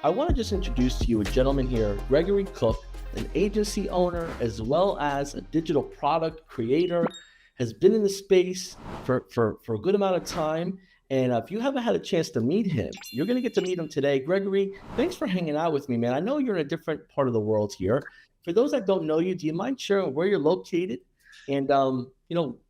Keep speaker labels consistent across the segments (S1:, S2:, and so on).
S1: I want to just introduce to you a gentleman here, Gregory Cook, an agency owner as well as a digital product creator, has been in the space for a good amount of time. And if you haven't had a chance to meet him, you're going to get to meet him today. Gregory, thanks for hanging out with me, man. I know you're in a different part of the world here. For those that don't know you, do you mind sharing where you're located? And,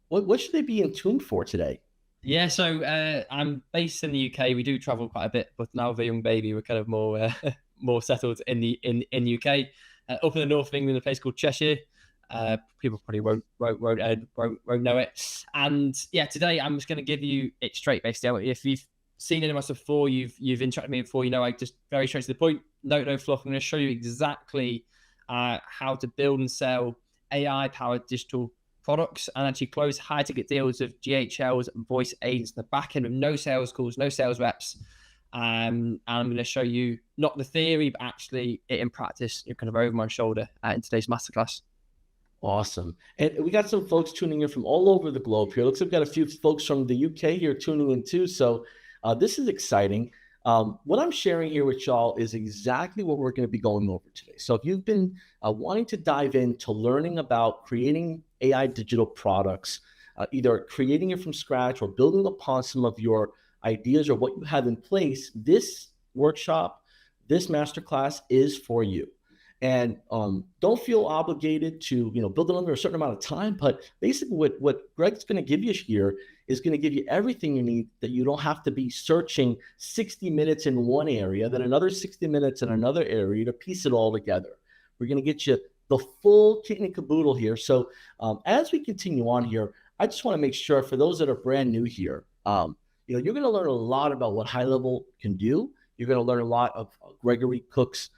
S1: what should they be in tune for today?
S2: Yeah, so I'm based in the UK. We do travel quite a bit, but now with a young baby, we're kind of more more settled in the UK. Up in the north of England, a place called Cheshire. People probably won't know it. And yeah, today I'm just going to give you it straight. Basically, if you've seen any of my stuff before, you've interacted with me before, you know I just very straight to the point. No fluff. I'm going to show you exactly how to build and sell AI-powered digital products and actually close high ticket deals with GHLs and voice agents in the back end with no sales calls, no sales reps. And I'm going to show you not the theory, but actually it in practice. You're kind of over my shoulder in today's masterclass.
S1: Awesome. And we got some folks tuning in from all over the globe here. Looks like we've got a few folks from the UK here tuning in too. So this is exciting. What I'm sharing here with y'all is exactly what we're going to be going over today. So if you've been wanting to dive into learning about creating AI digital products, either creating it from scratch or building upon some of your ideas or what you have in place, this workshop, this masterclass is for you. And don't feel obligated to build it under a certain amount of time. But basically what Greg's going to give you here is going to give you everything you need, that you don't have to be searching 60 minutes in one area, then another 60 minutes in another area to piece it all together. We're going to get you the full kit and caboodle here. So as we continue on here, I just want to make sure for those that are brand new here, you're going to learn a lot about what HighLevel can do. You're going to learn a lot of Gregory Cook's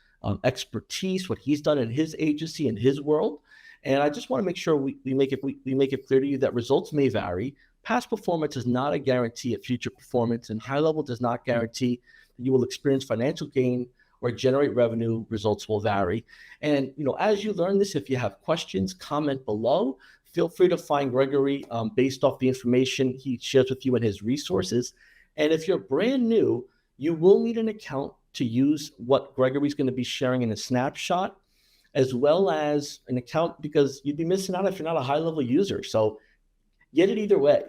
S1: expertise, what he's done in his agency and his world. And I just want to make sure we make it clear to you that results may vary. Past performance is not a guarantee of future performance, and HighLevel does not guarantee that you will experience financial gain or generate revenue. Results will vary. And as you learn this, if you have questions, comment below. Feel free to find Gregory based off the information he shares with you in his resources. And if you're brand new, you will need an account to use what Gregory's going to be sharing in a snapshot, as well as an account, because you'd be missing out if you're not a HighLevel user. So get it either way.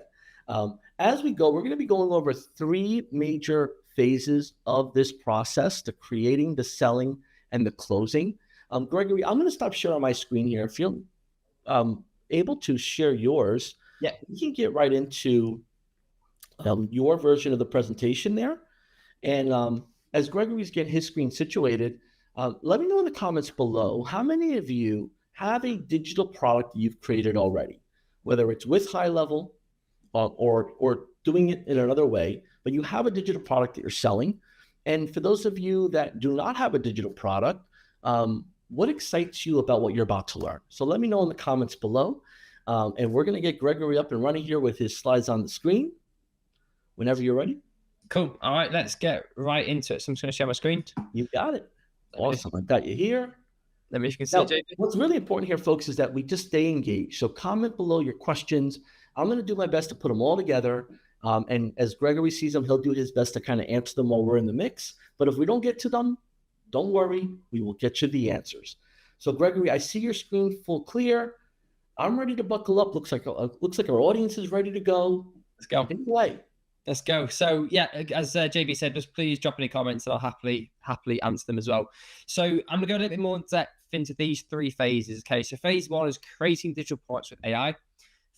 S1: As we go, we're going to be going over 3 major phases of this process: the creating, the selling, and the closing. Gregory, I'm going to stop sharing my screen here. If you're able to share yours,
S2: Yeah,
S1: you can get right into your version of the presentation there. And as Gregory's getting his screen situated, let me know in the comments below how many of you have a digital product that you've created already, whether it's with HighLevel or doing it in another way, but you have a digital product that you're selling. And for those of you that do not have a digital product, what excites you about what you're about to learn? So let me know in the comments below. And we're going to get Gregory up and running here with his slides on the screen whenever you're ready.
S2: cool. All right, let's get right into it. So I'm just going to share my screen.
S1: You got it. Awesome. I've got you here.
S2: Let me if you can see
S1: Now,
S2: it, JB.
S1: what's really important here, folks, is that we just stay engaged. So comment below your questions. I'm going to do my best to put them all together. And as Gregory sees them, he'll do his best to kind of answer them while we're in the mix. But if we don't get to them, don't worry. We will get you the answers. So Gregory, I see your screen full clear. I'm ready to buckle up. Looks like our audience is ready to go.
S2: Let's go.
S1: Anyway.
S2: Let's go. So yeah, as JB said, just please drop any comments and I'll happily answer them as well. So I'm going to go a little bit more in depth into these 3 phases. Okay, so phase 1 is creating digital products with AI.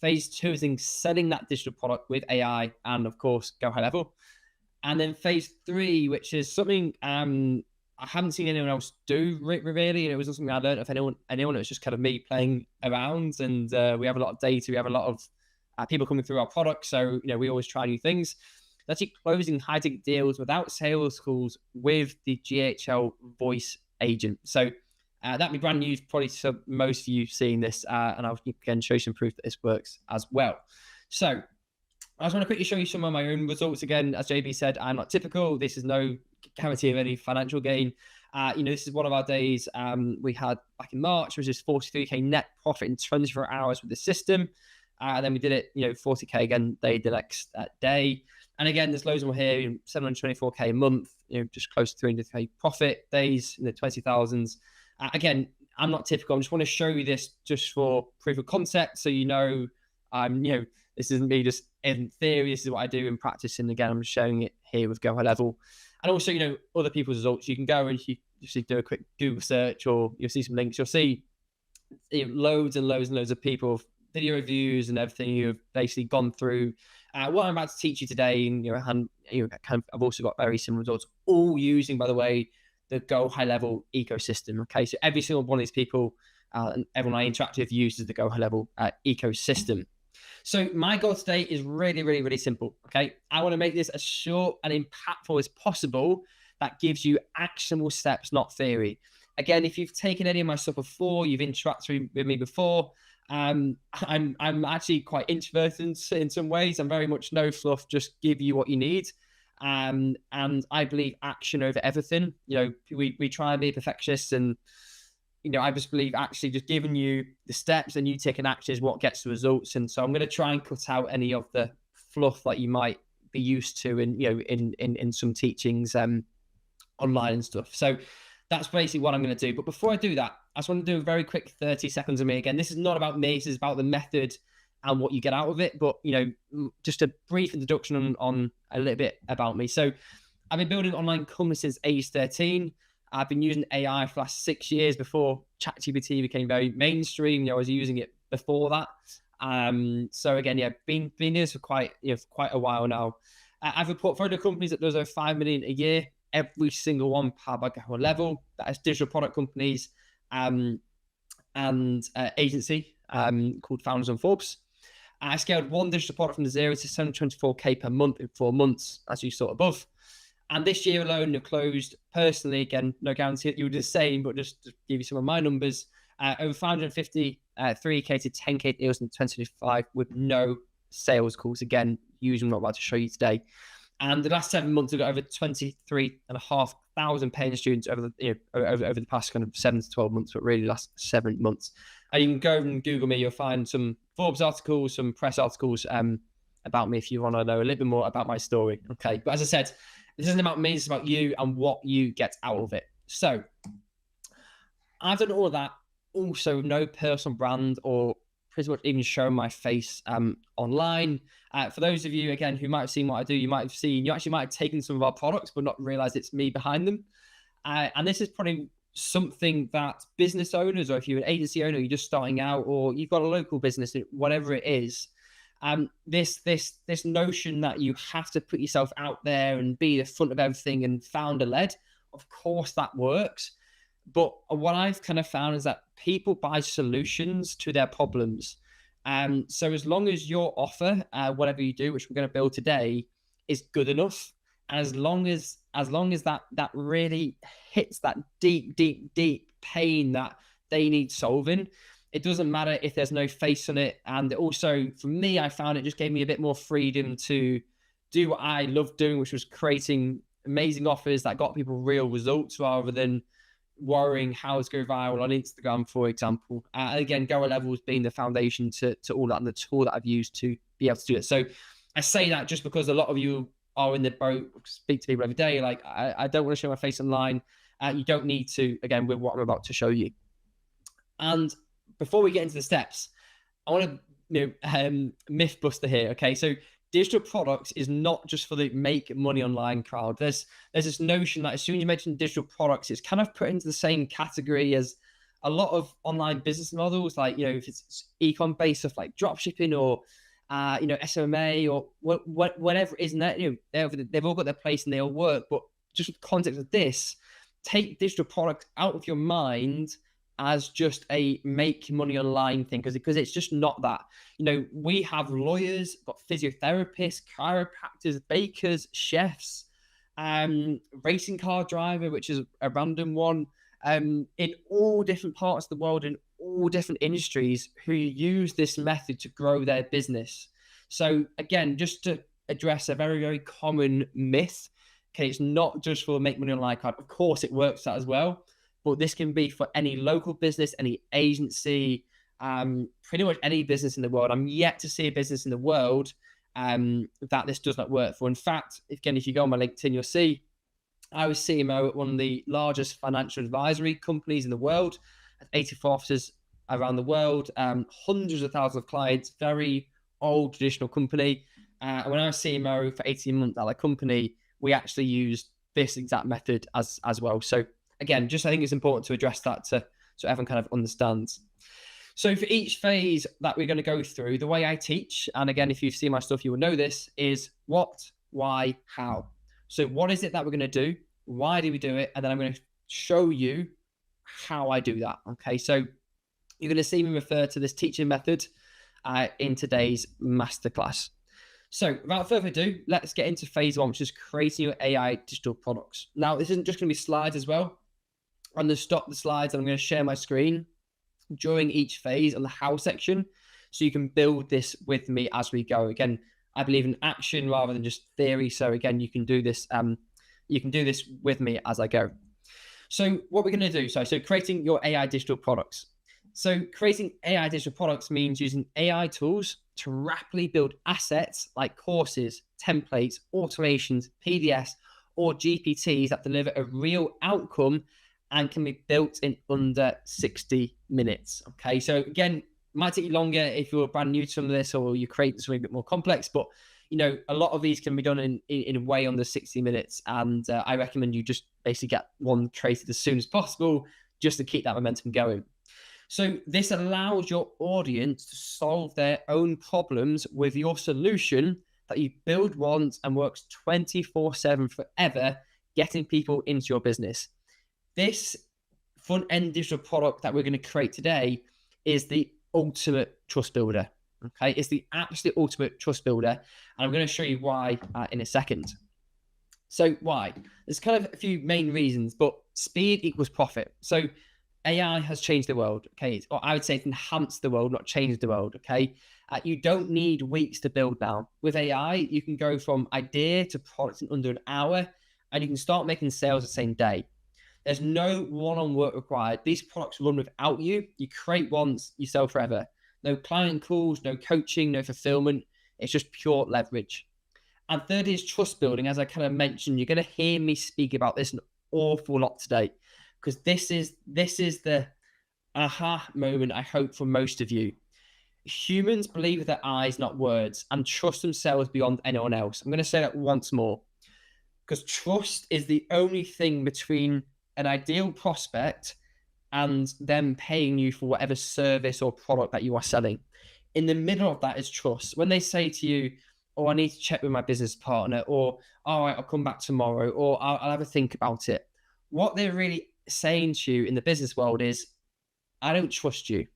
S2: Phase 2 is in selling that digital product with AI and of course go HighLevel. And then phase 3, which is something I haven't seen anyone else do really. It wasn't something I learned of anyone. It was just kind of me playing around, and we have a lot of data. We have a lot of people coming through our products. So, we always try new things. That's actually closing high ticket deals without sales calls with the GHL voice agent. So that'd be brand new, probably to most of you seeing this. And I'll again show you some proof that this works as well. So I just want to quickly show you some of my own results. Again, as JB said, I'm not typical. This is no guarantee of any financial gain. This is one of our days we had back in March, which is 43K net profit in 24 hours with the system. And then we did it, 40K again the next day. And again, there's loads more here, 724K a month, just close to 300K profit days in the 20,000s. Again, I'm not typical. I just want to show you this just for proof of concept. So, this isn't me just in theory. This is what I do in practice. And again, I'm just showing it here with HighLevel. And also, other people's results. You can go and you just do a quick Google search, or you'll see some links. You'll see loads and loads and loads of people, video reviews and everything who have basically gone through what I'm about to teach you today. And I've also got very similar results, all using, by the way, the HighLevel ecosystem. Okay, so every single one of these people and everyone I interact with uses the HighLevel ecosystem. So my goal today is really, really, really simple. Okay, I want to make this as short and impactful as possible. That gives you actionable steps, not theory. Again, if you've taken any of my stuff before, you've interacted with me before, I'm actually quite introverted in some ways. I'm very much no fluff, just give you what you need. And I believe action over everything. We try and be perfectionists, and I just believe actually just giving you the steps and you taking action is what gets the results. And so I'm going to try and cut out any of the fluff that you might be used to in some teachings online and stuff. So that's basically what I'm going to do. But before I do that, I just want to do a very quick 30 seconds of me. Again, this is not about me. This is about the method and what you get out of it. But, just a brief introduction on a little bit about me. So I've been building online companies since age 13. I've been using AI for the last 6 years before ChatGPT became very mainstream. I was using it before that. So again, been here for quite a while now. I have a portfolio of companies that does over 5 million a year. Every single one powered by HighLevel. That is digital product companies and agency called Founders on Forbes. I scaled one digital product from 0 to 724K per month in 4 months, as you saw above. And this year alone, I've closed personally, again, no guarantee that you would do the same, but just to give you some of my numbers, over 550, 3K to 10K deals in 2025 with no sales calls. Again, using what I'm about to show you today. And the last 7 months, I've got over 23,500 paying students over the past kind of 7 to 12 months, but really last 7 months. And you can go and Google me. You'll find some Forbes articles, some press articles about me if you want to know a little bit more about my story. Okay. But as I said, this isn't about me. It's about you and what you get out of it. So I've done all of that. Also, no personal brand or pretty much even showing my face online. For those of you, again, who might have seen what I do, you actually might have taken some of our products, but not realized it's me behind them. And this is probably something that business owners, or if you're an agency owner, you're just starting out, or you've got a local business, whatever it is, this notion that you have to put yourself out there and be the front of everything and founder led, of course that works. But what I've kind of found is that people buy solutions to their problems. So as long as your offer, whatever you do, which we're going to build today, is good enough, and as long as that really hits that deep pain that they need solving, it doesn't matter if there's no face on it. And also for me, I found it just gave me a bit more freedom to do what I love doing, which was creating amazing offers that got people real results rather than worrying how it's going viral on Instagram, for example. Again, HighLevel has been the foundation to all that, and the tool that I've used to be able to do it. So I say that just because a lot of you are in the boat, speak to people every day, like, I don't want to show my face online. You don't need to, again, with what I'm about to show you. And before we get into the steps, I want to myth buster here. Okay, so digital products is not just for the make money online crowd. There's this notion that as soon as you mention digital products, it's kind of put into the same category as a lot of online business models, like, if it's e-com based stuff like drop shipping or SMA or whatever it is, they've all got their place and they all work. But just with the context of this, take digital products out of your mind as just a make money online thing, because it's just not that. We have lawyers, got physiotherapists, chiropractors, bakers, chefs, racing car driver, which is a random one, in all different parts of the world, in all different industries, who use this method to grow their business. So again, just to address a very, very common myth, okay, it's not just for make money online card. Of course it works that as well, but this can be for any local business, any agency, pretty much any business in the world. I'm yet to see a business in the world that this does not work for. In fact, again, if you go on my LinkedIn, you'll see I was CMO at one of the largest financial advisory companies in the world, 84 offices around the world, hundreds of thousands of clients, very old traditional company. And when I was CMO for 18 months at that company, we actually used this exact method as well. So again, just I think it's important to address that so everyone kind of understands. So for each phase that we're going to go through, the way I teach, and again, if you've seen my stuff, you will know this, is what, why, how. So what is it that we're going to do? Why do we do it? And then I'm going to show you how I do that. Okay, so you're going to see me refer to this teaching method in today's masterclass. So without further ado, let's get into phase one, which is creating your AI digital products. Now, this isn't just going to be slides as well. I'm going to stop the slides and I'm going to share my screen during each phase on the how section, so you can build this with me as we go. Again, I believe in action rather than just theory. So again, you can do this. You can do this with me as I go. So what we're going to do, so creating your AI digital products. So creating AI digital products means using AI tools to rapidly build assets like courses, templates, automations, PDFs, or GPTs that deliver a real outcome and can be built in under 60 minutes. Okay, so again, might take you longer if you're brand new to some of this or you create something a bit more complex, but you know, a lot of these can be done in way under 60 minutes. And I recommend you just basically get one created as soon as possible just to keep that momentum going. So this allows your audience to solve their own problems with your solution that you build once and works 24/7 forever, getting people into your business. This front-end digital product that we're going to create today is the ultimate trust builder. Okay, it's the absolute ultimate trust builder, and I'm going to show you why in a second. So why? There's kind of a few main reasons, but speed equals profit. So AI has changed the world. Okay, or I would say it's enhanced the world, not changed the world. Okay, you don't need weeks to build now. With AI, you can go from idea to product in under an hour, and you can start making sales the same day. There's no one-on work required. These products run without you. You create once, you sell forever. No client calls, no coaching, no fulfillment. It's just pure leverage. And third is trust building. As I kind of mentioned, you're going to hear me speak about this an awful lot today, because this is the aha moment, I hope, for most of you. Humans believe with their eyes, not words, and trust themselves beyond anyone else. I'm going to say that once more, because trust is the only thing between an ideal prospect and them paying you for whatever service or product that you are selling. In the middle of that is trust. When they say to you, oh, I need to check with my business partner, or all right, I'll come back tomorrow, or I'll have a think about it. What they're really saying to you in the business world is, I don't trust you.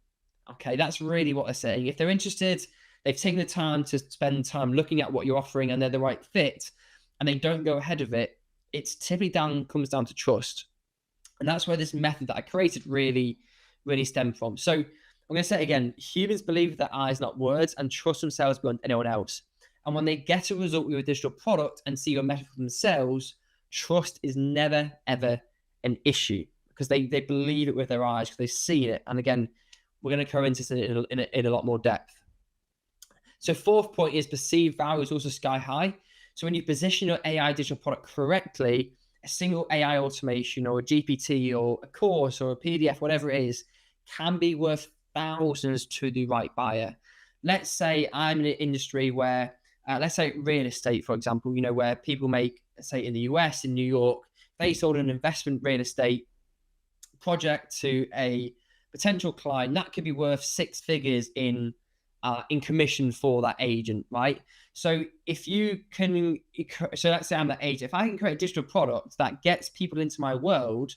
S2: Okay, that's really what they're saying. If they're interested, they've taken the time to spend time looking at what you're offering and they're the right fit, and they don't go ahead of it, it's typically comes down to trust. And that's where this method that I created really stemmed from. So I'm going to say it again, humans believe with their eyes, not words, and trust themselves beyond anyone else. And when they get a result with a digital product and see your method for themselves, trust is never, ever an issue, because they believe it with their eyes, because they see it. And again, we're going to go into this in a lot more depth. So fourth point is perceived value is also sky high. So when you position your AI digital product correctly, a single AI automation or a GPT or a course or a PDF, whatever it is, can be worth thousands to the right buyer. Let's say I'm in an industry where, let's say real estate, for example, you know, where people make, say in the US, in New York, they sold an investment real estate project to a potential client that could be worth six figures in commission for that agent, right? So if you can, so let's say I'm that agent, if I can create a digital product that gets people into my world,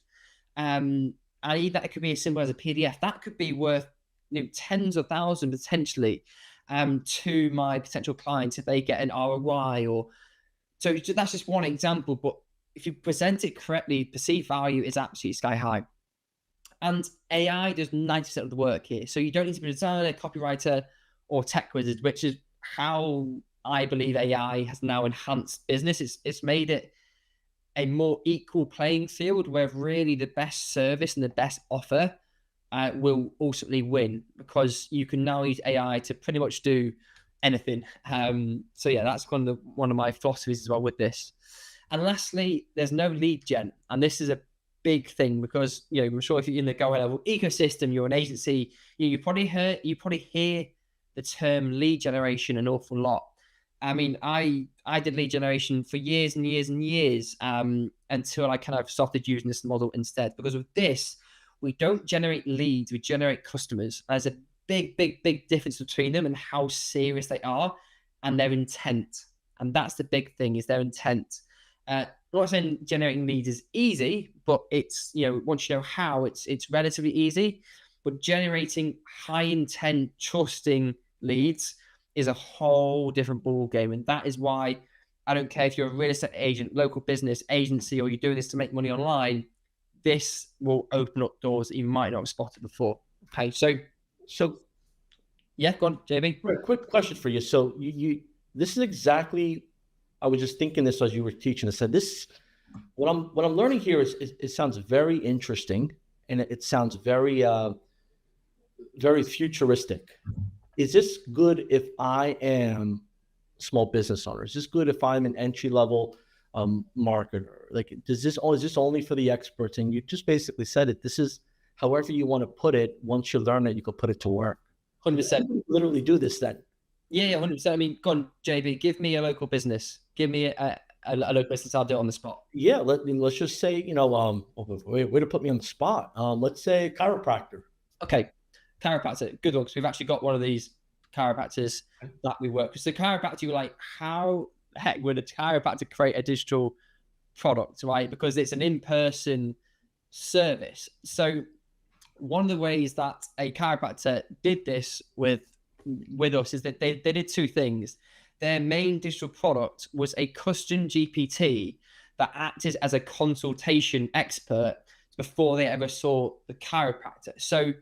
S2: i.e. that it could be as simple as a PDF, that could be worth, you know, tens of thousands potentially to my potential clients if they get an ROI. Or so that's just one example, but if you present it correctly, perceived value is absolutely sky high. And AI does 90% of the work here. So you don't need to be a designer, copywriter, or tech wizard, which is how I believe AI has now enhanced business. It's made it a more equal playing field where really the best service and the best offer will ultimately win, because you can now use AI to pretty much do anything. So yeah, that's one of my philosophies as well with this. And lastly, there's no lead gen, and this is a big thing because I'm sure if you're in the Go level ecosystem, you're an agency, you probably hear the term lead generation an awful lot. I mean, I did lead generation for years and years and years until I kind of started using this model instead. Because with this, we don't generate leads, we generate customers. There's a big difference between them and how serious they are and their intent. And that's the big thing, is their intent. I'm not saying generating leads is easy, but it's, once you know how, it's relatively easy. But generating high intent, trusting leads is a whole different ball game. And that is why I don't care if you're a real estate agent, local business, agency, or you're doing this to make money online, this will open up doors that you might not have spotted before. Okay, so yeah, go on, JB.
S1: Quick question for you. So this is exactly, I was just thinking this as you were teaching. I said this, what I'm learning here is it sounds very interesting, and it sounds very very futuristic. Is this good if I am a small business owner? Is this good if I'm an entry level marketer? Like, is this only for the experts? And you just basically said it. This is however you want to put it. Once you learn it, you can put it to work.
S2: 100%.
S1: Literally do this then.
S2: Yeah, 100%. I mean, go on, JB, give me a local business. Give me a local business. I'll do it on the spot.
S1: Yeah, let's just say, way to put me on the spot. Let's say chiropractor.
S2: Okay, chiropractor, good one, because we've actually got one of these chiropractors that we work with. So chiropractor, you're like, how the heck would a chiropractor create a digital product, right? Because it's an in-person service. So one of the ways that a chiropractor did this with us is that they did two things. Their main digital product was a custom GPT that acted as a consultation expert before they ever saw the chiropractor. So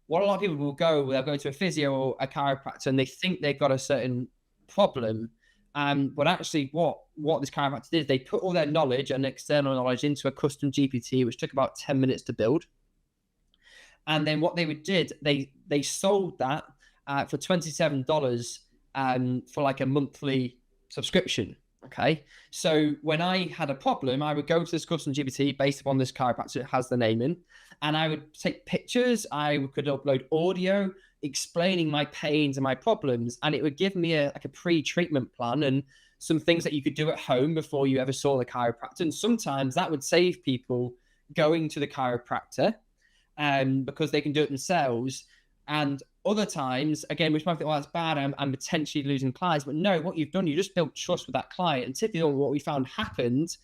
S2: what a lot of people will go, they'll go to a physio or a chiropractor and they think they've got a certain problem. But actually what this chiropractor did is they put all their knowledge and external knowledge into a custom GPT, which took about 10 minutes to build. And then what they did, they sold that for $27 for like a monthly subscription. Okay. So when I had a problem, I would go to this custom GPT based upon this chiropractor, it has the name in, and I would take pictures. I could upload audio explaining my pains and my problems, and it would give me a pre-treatment plan and some things that you could do at home before you ever saw the chiropractor. And sometimes that would save people going to the chiropractor because they can do it themselves. And other times, again, which might think, well, that's bad, I'm potentially losing clients. But no, what you've done, you just built trust with that client. And typically what we found happened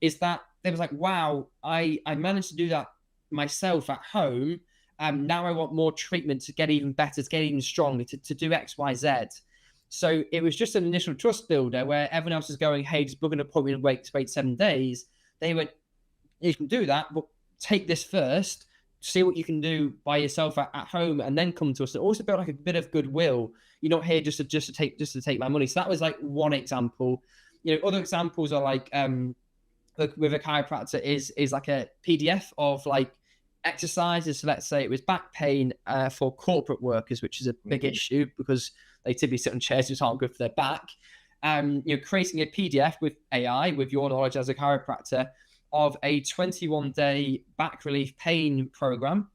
S2: is that they was like, wow, I managed to do that myself at home. Now I want more treatment to get even better, to get even stronger, to do X, Y, Z. So it was just an initial trust builder where everyone else is going, hey, just book an appointment and wait 7 days. They went, you can do that, but take this first. See what you can do by yourself at home, and then come to us. And also build like a bit of goodwill. You're not here just to take my money. So that was like one example. Other examples are like with a chiropractor is like a PDF of like exercises. So let's say it was back pain for corporate workers, which is a big issue because they typically sit on chairs which aren't good for their back. Creating a PDF with AI, with your knowledge as a chiropractor, of a 21-day back relief pain program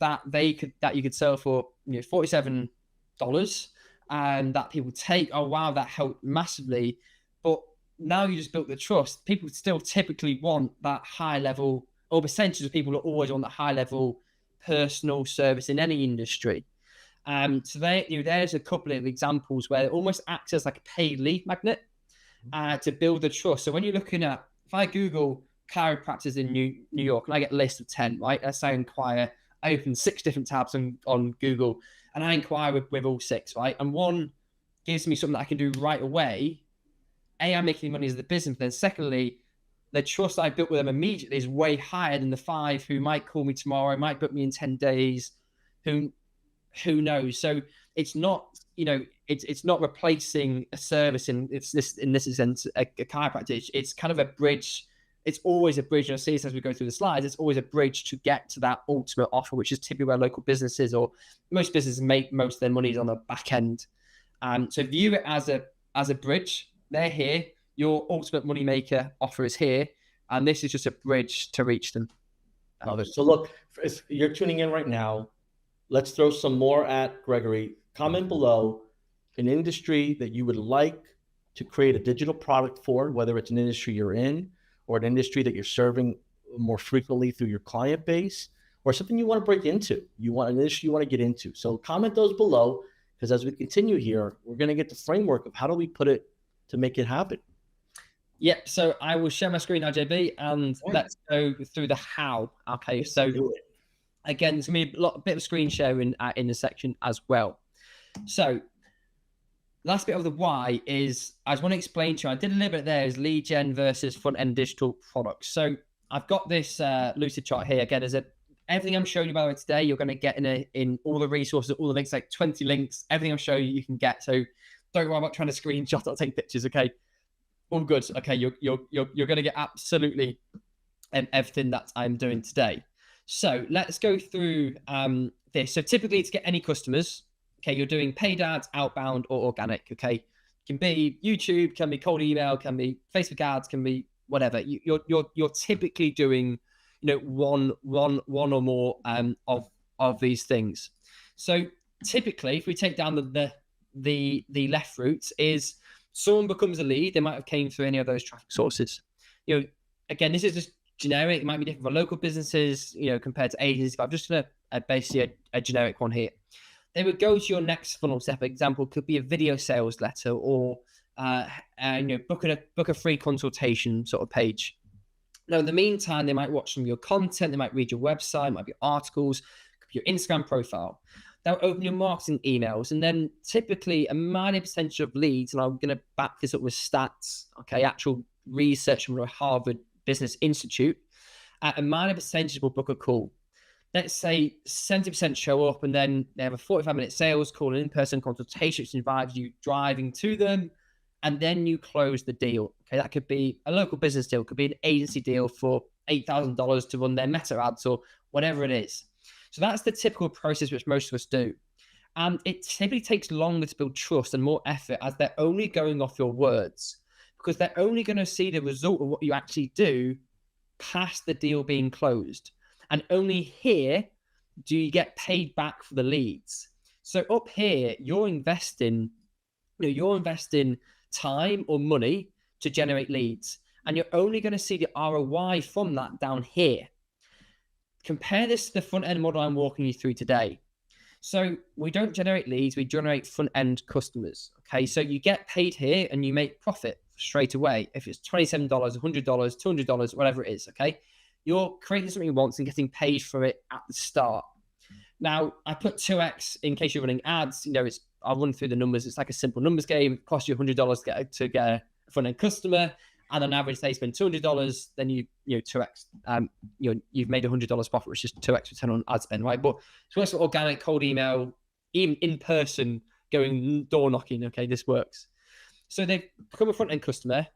S2: that you could sell for $47, and that people take. Oh wow, that helped massively. But now you just built the trust. People still typically want that high level, or percentage of people are always on that high level personal service in any industry. So there's a couple of examples where it almost acts as like a paid lead magnet to build the trust. So when you're looking at, if I Google chiropractors in New York and I get a list of 10, right? Let's say I inquire, I open 6 different tabs on Google and I inquire with all 6, right? And one gives me something that I can do right away. I'm making money as the business. But then secondly, the trust I built with them immediately is way higher than the 5 who might call me tomorrow, might book me in 10 days, who knows? So it's not, it's not replacing a service in this sense, a chiropractor. It's kind of a bridge. it's always a bridge. You'll see this as we go through the slides. It's always a bridge to get to that ultimate offer, which is typically where local businesses or most businesses make most of their money on the back end. So view it as a bridge. They're here. Your ultimate money maker offer is here, and this is just a bridge to reach them.
S1: So look, if you're tuning in right now, let's throw some more at Gregory. Comment below an industry that you would like to create a digital product for, whether it's an industry you're in or an industry that you're serving more frequently through your client base, or something you want to break into. You want an industry you want to get into. So comment those below, because as we continue here, we're going to get the framework of how do we put it to make it happen.
S2: Yep. So I will share my screen now, JB, and let's go through the how. Okay. So again, there's going to be a bit of screen sharing in the section as well. So last bit of the why is, I just want to explain to you, I did a little bit there, is lead gen versus front-end digital products. So I've got this lucid chart here. Again, everything I'm showing you, by the way, today, you're going to get in all the resources, all the links, like 20 links, everything I'm showing you can get. So don't worry about trying to screenshot or take pictures, okay? All good. Okay, you're going to get absolutely everything that I'm doing today. So let's go through this. So typically to get any customers, okay, you're doing paid ads, outbound or organic, okay? It can be YouTube, can be cold email, can be Facebook ads, can be whatever. You're typically doing, one or more of these things. So typically, if we take down the left route, is someone becomes a lead, they might have came through any of those traffic sources. Again, this is just generic. It might be different for local businesses, compared to agencies, but I'm just going to basically a generic one here. They would go to your next funnel step. Example could be a video sales letter, or book a free consultation sort of page. Now, in the meantime, they might watch some of your content. They might read your website, might be articles, could be your Instagram profile. They'll open your marketing emails, and then typically a minor percentage of leads, and I'm going to back this up with stats, okay, actual research from Harvard Business Institute, a minor percentage will book a call. Let's say 70% show up, and then they have a 45-minute sales call, an in-person consultation, which involves you driving to them, and then you close the deal. Okay, that could be a local business deal, could be an agency deal for $8,000 to run their meta ads or whatever it is. So that's the typical process which most of us do. And it typically takes longer to build trust and more effort, as they're only going off your words, because they're only going to see the result of what you actually do past the deal being closed. And only here do you get paid back for the leads. So up here, you're investing time or money to generate leads, and you're only going to see the ROI from that down here. Compare this to the front end model I'm walking you through today. So we don't generate leads, we generate front end customers. Okay, so you get paid here and you make profit straight away. If it's $27, $100, $200, whatever it is, okay? You're creating something you want and getting paid for it at the start. Now, I put 2x in case you're running ads. I'll run through the numbers. It's like a simple numbers game. It costs you $100 to get a front-end customer, and on average they spend $200. Then you 2x. You've made $100 profit, which is 2x return on ad spend, right? But it's works for organic, cold email, even in person, going door knocking. Okay, this works. So they've become a front-end customer.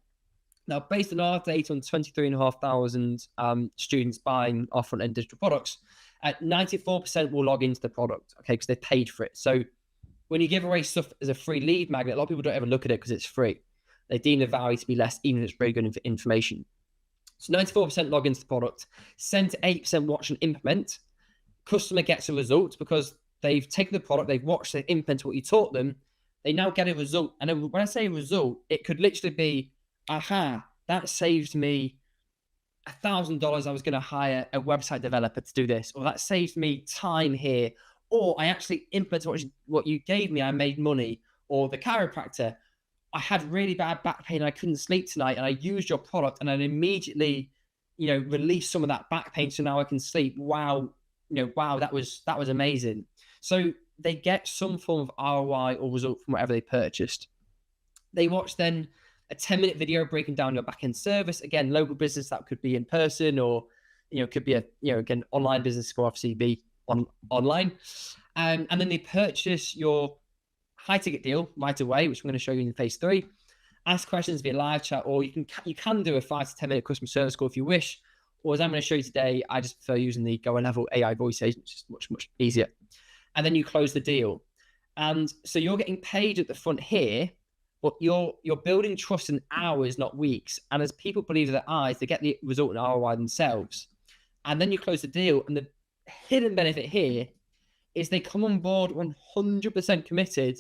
S2: Now, based on our data on 23,500 students buying our front-end digital products, 94% will log into the product, okay, because they paid for it. So when you give away stuff as a free lead magnet, a lot of people don't ever look at it because it's free. They deem the value to be less, even if it's very good information. So 94% log into the product, 7 to 8% watch and implement. Customer gets a result because they've taken the product, they've watched, they've implemented what you taught them. They now get a result. And when I say result, it could literally be, aha, that saved me $1,000. I was going to hire a website developer to do this, or that saved me time here, or I actually implemented what you gave me. I made money. Or the chiropractor, I had really bad back pain. I couldn't sleep tonight, and I used your product, and I immediately, released some of that back pain, so now I can sleep. Wow, wow, that was amazing. So they get some form of ROI or result from whatever they purchased. They watch then a 10-minute video breaking down your back-end service. Again, local business, that could be in person, or, could be again, online business could obviously be online. And then they purchase your high ticket deal right away, which I'm going to show you in phase 3. ask questions via live chat, or you can do a 5 to 10 minute customer service call if you wish. Or as I'm going to show you today, I just prefer using the HighLevel AI voice agent, which is much easier. And then you close the deal. And so you're getting paid at the front here, but you're building trust in hours, not weeks. And as people believe their eyes, they get the result in ROI themselves. And then you close the deal. And the hidden benefit here is they come on board 100% committed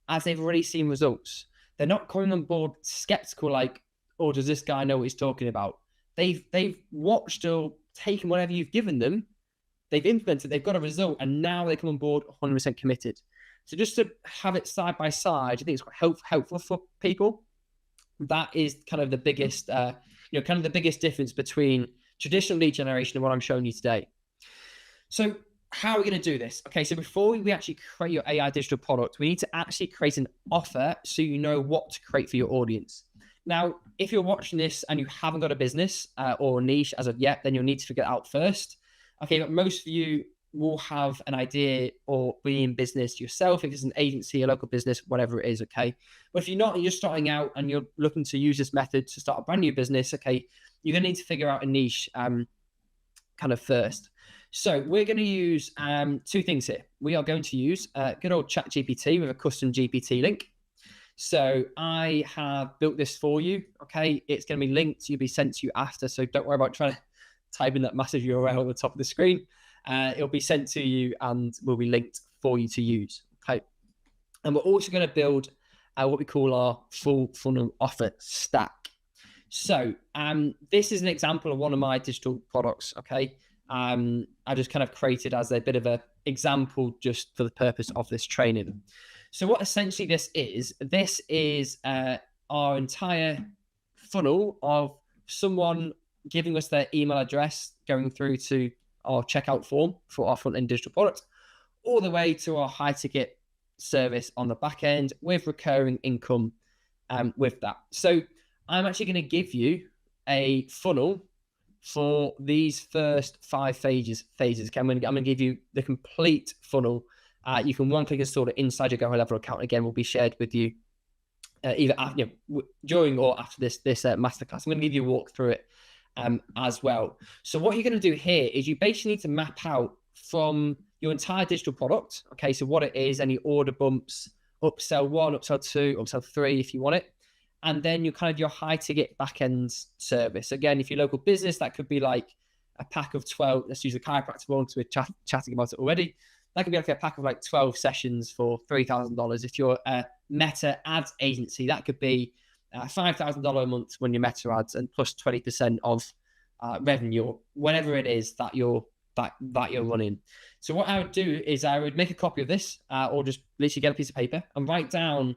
S2: as they've already seen results. They're not coming on board skeptical, like, oh, does this guy know what he's talking about? They've watched or taken whatever you've given them, they've implemented, they've got a result, and now they come on board 100% committed. So just to have it side by side, I think it's quite helpful for people. That is kind of the biggest, kind of the biggest difference between traditional lead generation and what I'm showing you today. So how are we going to do this? Okay, so before we actually create your AI digital product, we need to actually create an offer so you know what to create for your audience. Now, if you're watching this and you haven't got a business or a niche as of yet, then you'll need to figure it out first. Okay, but most of you will have an idea or be in business yourself, if it's an agency, a local business, whatever it is, okay? But if you're not, and you're starting out and you're looking to use this method to start a brand new business, okay, you're going to need to figure out a niche kind of first. So we're going to use two things here. We are going to use good old ChatGPT with a custom GPT link. So I have built this for you. Okay, it's going to be linked. You'll be sent to you after. So don't worry about trying to type in that massive URL at the top of the screen. It'll be sent to you and will be linked for you to use. Okay, and we're also going to build what we call our full funnel offer stack. So this is an example of one of my digital products. Okay, I just kind of created as a bit of an example just for the purpose of this training. So what essentially this is our entire funnel of someone giving us their email address, going through to our checkout form for our front-end digital product, all the way to our high-ticket service on the back end with recurring income with that. So I'm actually going to give you a funnel for these first 5 phases. Okay, I'm going to give you the complete funnel. You can one-click install it inside your HighLevel account. Again, will be shared with you either after, during or after this masterclass. I'm going to give you a walk through it as well. So what you're going to do here is you basically need to map out from your entire digital product. Okay, so what it is, any order bumps, upsell 1, upsell 2, upsell 3 if you want it. And then your high ticket back-end service. Again, if you're a local business, that could be like a pack of 12. Let's use the chiropractor one because we're chatting about it already. That could be like a pack of like 12 sessions for $3,000. If you're a Meta ads agency, that could be $5,000 a month when you Meta ads and plus 20% of revenue, whatever it is that you're running. So what I would do is I would make a copy of this or just literally get a piece of paper and write down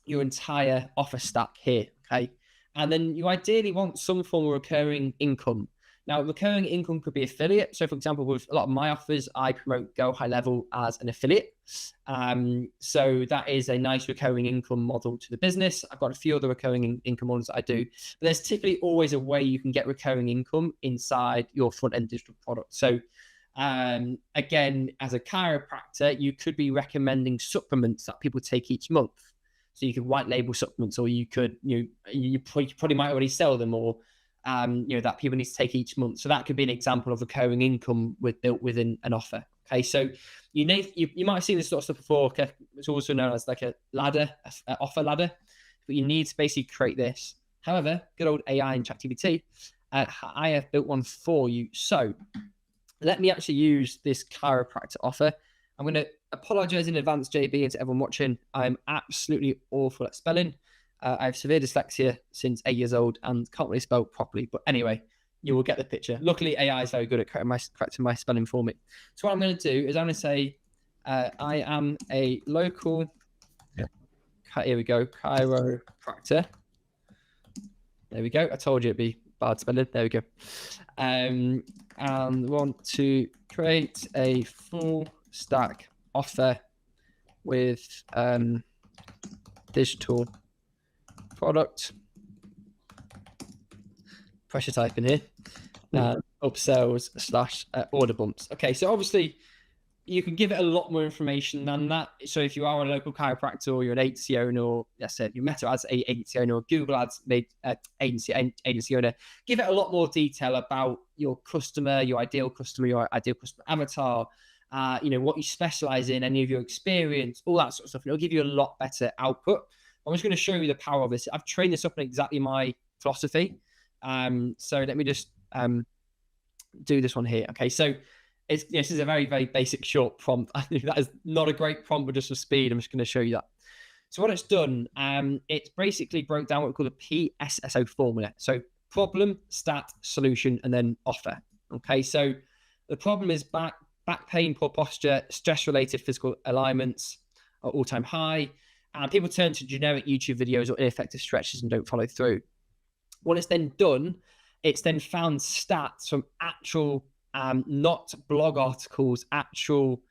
S2: your entire offer stack here, okay? And then you ideally want some form of recurring income. Now, recurring income could be affiliate. So, for example, with a lot of my offers, I promote Go HighLevel as an affiliate. So that is a nice recurring income model to the business. I've got a few other recurring income models that I do. But there's typically always a way you can get recurring income inside your front-end digital product. So, again, as a chiropractor, you could be recommending supplements that people take each month. So you could white label supplements, or you could, you probably might already sell them, or that people need to take each month. So that could be an example of recurring income built within an offer. Okay, so you might have seen this sort of stuff before. Okay? It's also known as like a ladder, an offer ladder, but you need to basically create this. However, good old AI and ChatGPT, I have built one for you. So let me actually use this chiropractor offer. I'm going to apologize in advance, JB, and to everyone watching. I'm absolutely awful at spelling. I have severe dyslexia since 8 years old and can't really spell properly. But anyway, you will get the picture. Luckily, AI is very good at correcting my spelling for me. So what I'm going to do is I'm going to say, I am a local, here we go, chiropractor. There we go. I told you it'd be bad spelling. There we go. And want to create a full stack offer with digital product. Pressure typing here. Upsells / order bumps. Okay, so obviously you can give it a lot more information than that. So if you are a local chiropractor, or you're an agency owner, or let's say your Meta Ads agency owner, or Google Ads agency owner, give it a lot more detail about your customer, your ideal customer avatar, what you specialize in, any of your experience, all that sort of stuff. And it'll give you a lot better output. I'm just going to show you the power of this. I've trained this up in exactly my philosophy. So let me just do this one here. Okay, so this is a very, very basic short prompt. I think that is not a great prompt, but just for speed, I'm just going to show you that. So what it's done, it's basically broke down what we call the PSSO formula. So problem, stat, solution, and then offer. Okay, so the problem is back pain, poor posture, stress-related physical alignments are all-time high, and people turn to generic YouTube videos or ineffective stretches and don't follow through. What it's then done, it's then found stats from actual, not blog articles, actual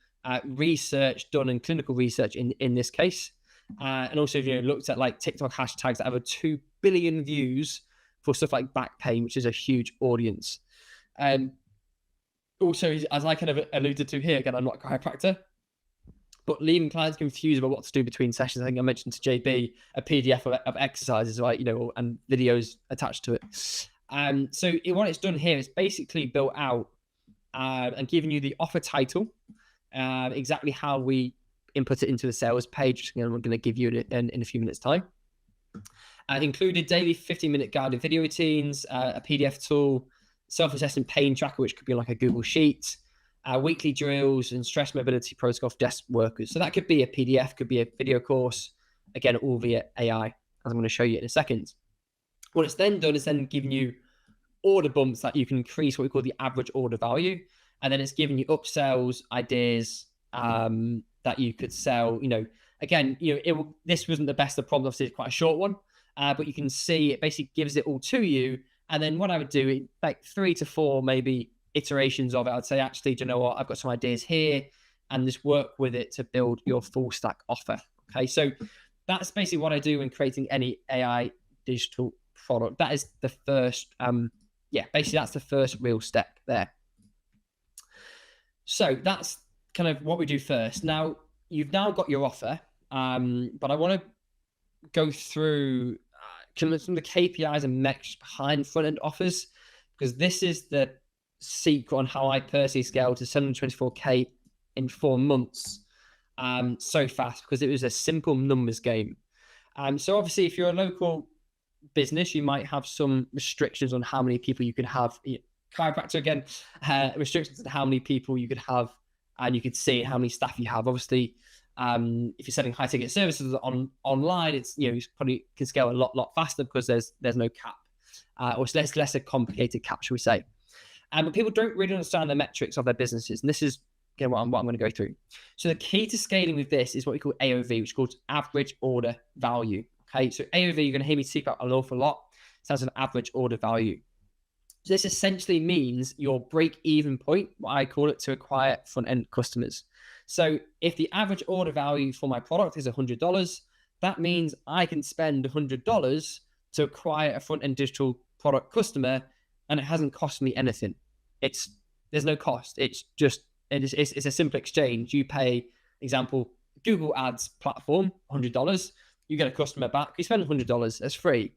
S2: research done in clinical research in this case. And also, looked at like TikTok hashtags that have 2 billion views for stuff like back pain, which is a huge audience. Also, as I kind of alluded to here, again, I'm not a chiropractor, but leaving clients confused about what to do between sessions. I think I mentioned to JB a PDF of exercises, right? And videos attached to it. So what it's done here is basically built out and giving you the offer title, exactly how we input it into the sales page. We're going to give you in a few minutes' time. Included daily 15-minute guided video routines, a PDF tool, self-assessment pain tracker, which could be like a Google Sheet, weekly drills, and stress mobility protocol for desk workers. So that could be a PDF, could be a video course, again, all via AI, as I'm going to show you in a second. What it's then done is then giving you order bumps that you can increase what we call the average order value. And then it's giving you upsells, ideas that you could sell. Again, this wasn't the best of problems. Obviously, it's quite a short one, but you can see it basically gives it all to you. And then what I would do, like 3 to 4 maybe iterations of it, I'd say, actually, do you know what? I've got some ideas here, and just work with it to build your full stack offer. Okay, so that's basically what I do when creating any AI digital product. That is the first, basically that's the first real step there. So that's kind of what we do first. Now, you've now got your offer, but I want to go through some of the KPIs and metrics behind front-end offers, because this is the secret on how I personally scaled to 724K in 4 months so fast, because it was a simple numbers game. So obviously, if you're a local business, you might have some restrictions on how many people you can have. Chiropractor, again, restrictions on how many people you could have, and you could see how many staff you have. Obviously, if you're selling high ticket services online, it's you probably can scale a lot faster because there's no cap, or it's less a complicated cap, shall we say? But people don't really understand the metrics of their businesses, and this is again what I'm going to go through. So the key to scaling with this is what we call AOV, which is called average order value. Okay, so AOV, you're going to hear me speak about an awful lot. It stands for average order value. So this essentially means your break-even point, what I call it, to acquire front-end customers. So if the average order value for my product is $100, that means I can spend $100 to acquire a front-end digital product customer, and it hasn't cost me anything. There's no cost. It's a simple exchange. You pay, example, Google Ads platform, $100. You get a customer back. You spend $100. That's free.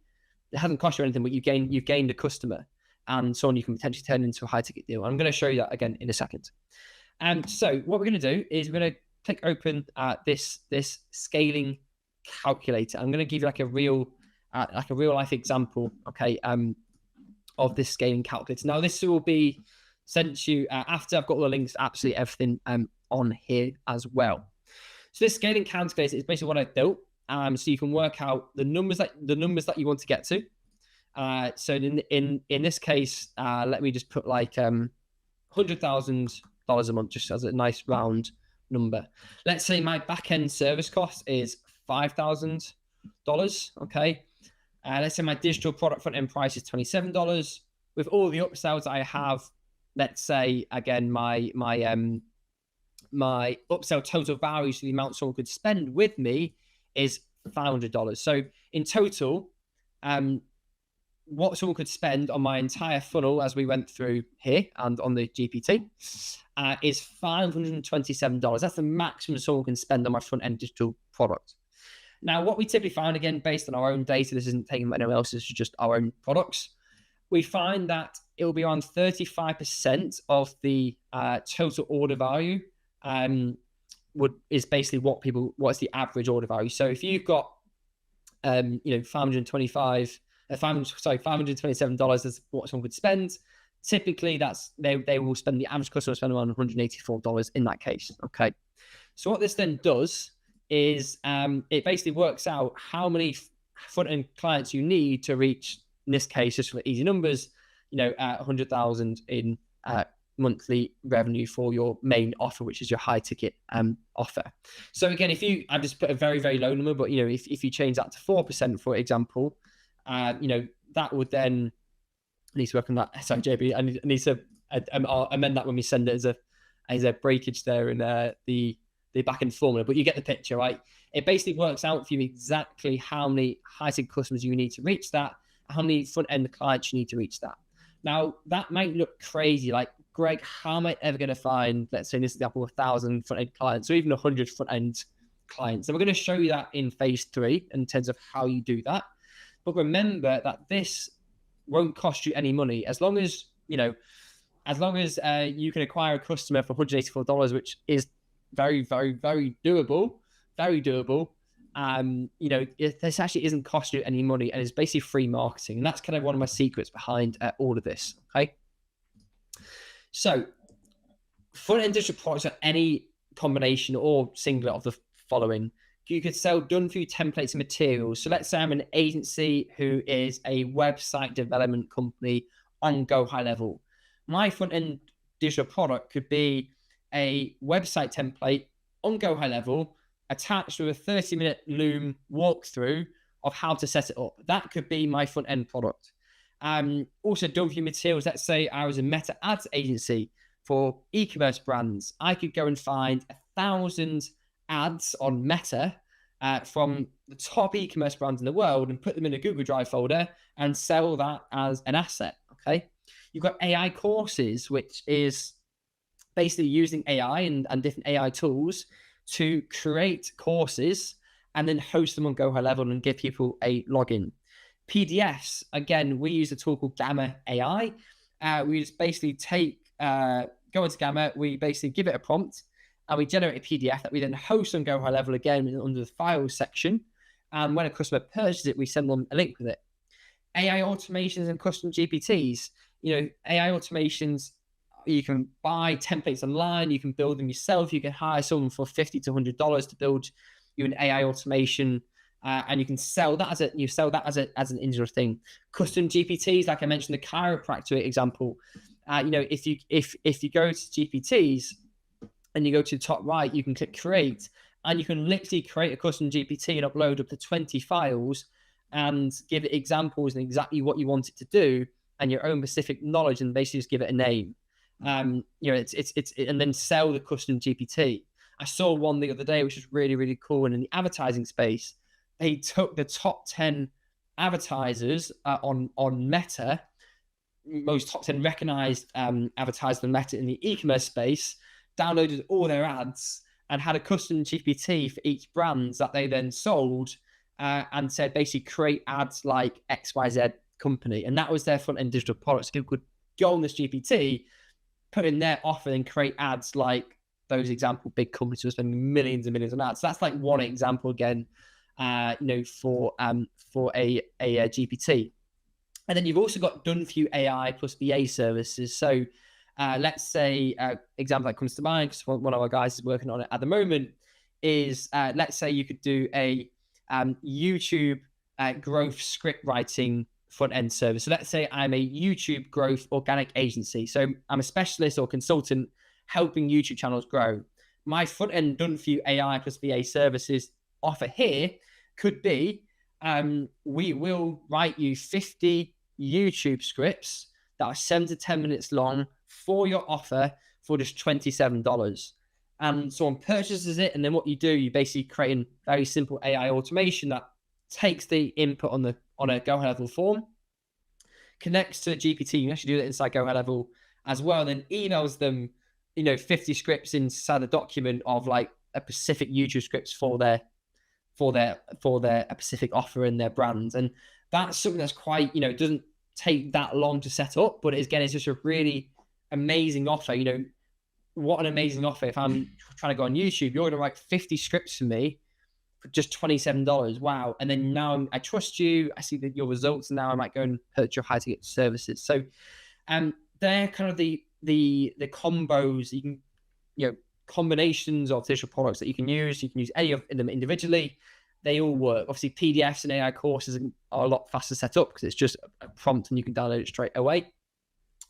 S2: It hasn't cost you anything, but you've gained a customer, and so on. You can potentially turn into a high ticket deal. I'm going to show you that again in a second. And so what we're going to do is we're going to click open this scaling calculator. I'm going to give you like a real life example, okay, of this scaling calculator. Now this will be sent to you after I've got all the links, absolutely everything on here as well. So this scaling calculator is basically what I've built. So you can work out the numbers that you want to get to. So in this case, let me just put like $100,000 a month, just as a nice round number. Let's say my back end service cost is $5,000. Okay. Let's say my digital product front end price is $27. With all the upsells I have, let's say again my upsell total value, so the amount someone could spend with me, is $500. So in total, what someone could spend on my entire funnel, as we went through here and on the GPT, is $527. That's the maximum someone can spend on my front end digital product. Now, what we typically find, again, based on our own data, this isn't taking anyone else's, it's just our own products. We find that it will be around 35% of the total order value. Is basically what's the average order value. So if you've got, $527 is what someone could spend. Typically, that's they will spend, the average customer will spend around $184 in that case. Okay. So what this then does is it basically works out how many front-end clients you need to reach, in this case, just for easy numbers, 100,000 in monthly revenue for your main offer, which is your high ticket offer. So again, I've just put a very, very low number, but if you change that to 4%, for example, that would then, I need to work on that. Sorry, JB, I need to amend that when we send it as a breakage there in the back end formula, but you get the picture, right? It basically works out for you exactly how many high ticket customers you need to reach that, how many front end clients you need to reach that. Now, that might look crazy, like, Greg, how am I ever going to find, let's say in this example, 1,000 front-end clients or even 100 front-end clients? And we're going to show you that in phase 3 in terms of how you do that. But remember that this won't cost you any money as long as, you can acquire a customer for $184, which is very, very, very doable, very doable. This actually isn't cost you any money, and it's basically free marketing. And that's kind of one of my secrets behind all of this. Okay. So front-end digital products are any combination or singlet of the following. You could sell done-for-you templates and materials. So let's say I'm an agency who is a website development company on Go HighLevel. My front-end digital product could be a website template on Go HighLevel attached with a 30-minute Loom walkthrough of how to set it up. That could be my front-end product. Also done-for-you materials. Let's say I was a Meta ads agency for e-commerce brands. I could go and find 1,000 ads on Meta from the top e-commerce brands in the world and put them in a Google Drive folder and sell that as an asset. Okay. You've got AI courses, which is basically using AI and different AI tools to create courses and then host them on Go HighLevel and give people a login. PDFs, again, we use a tool called Gamma AI. We just basically go into Gamma, we basically give it a prompt, and we generate a PDF that we then host on Go HighLevel again under the files section. And when a customer purchases it, we send them a link with it. AI automations and custom GPTs. AI automations, you can buy templates online, you can build them yourself, you can hire someone for $50 to $100 to build you an AI automation. And you can sell that as an individual thing. Custom GPTs, like I mentioned, the chiropractor example. If you go to GPTs and you go to the top right, you can click create, and you can literally create a custom GPT and upload up to 20 files and give it examples and exactly what you want it to do and your own specific knowledge, and basically just give it a name. And then sell the custom GPT. I saw one the other day, which was really, really cool. And in the advertising space, they took the top 10 advertisers on Meta, most top 10 recognized advertisers on Meta in the e-commerce space, downloaded all their ads and had a custom GPT for each brand that they then sold and said, basically create ads like XYZ company. And that was their front-end digital products. People could go on this GPT, put in their offer and create ads like those example big companies who are spending millions and millions on ads. So that's like one example again, for a GPT. And then you've also got done-for-you AI plus VA services. So let's say example that comes to mind, because one of our guys is working on it at the moment, is let's say you could do a YouTube growth script writing front-end service. So let's say I'm a YouTube growth organic agency. So I'm a specialist or consultant helping YouTube channels grow. My front-end done-for-you AI plus VA services offer here could be, we will write you 50 YouTube scripts that are 7 to 10 minutes long for your offer for just $27. And someone purchases it, and then what you do, you basically create a very simple AI automation that takes the input on a Go HighLevel form, connects to the GPT. You can actually do that inside HighLevel as well, and then emails them, 50 scripts inside a document of like a specific YouTube scripts for their a specific offer and their brands. And that's something that's quite, it doesn't take that long to set up, but again, it's just a really amazing offer. What an amazing offer. If I'm trying to go on YouTube, you're going to write 50 scripts for me for just $27. Wow. And then now I trust you. I see that your results, and now I might go and purchase your high ticket services. So they're kind of the combos you can, combinations of digital products that you can use. You can use any of them individually. They all work. Obviously, PDFs and AI courses are a lot faster set up because it's just a prompt and you can download it straight away.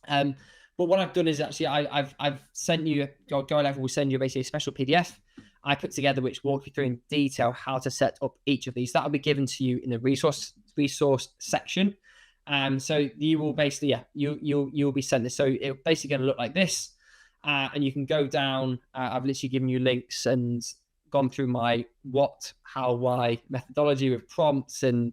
S2: But what I've done is actually I've sent you, HighLevel will send you basically a special PDF I put together, which walk you through in detail how to set up each of these. That will be given to you in the resource section. So you will basically, you'll be sent this. So it's basically going to look like this. And you can go down. I've literally given you links and gone through my what, how, why methodology with prompts and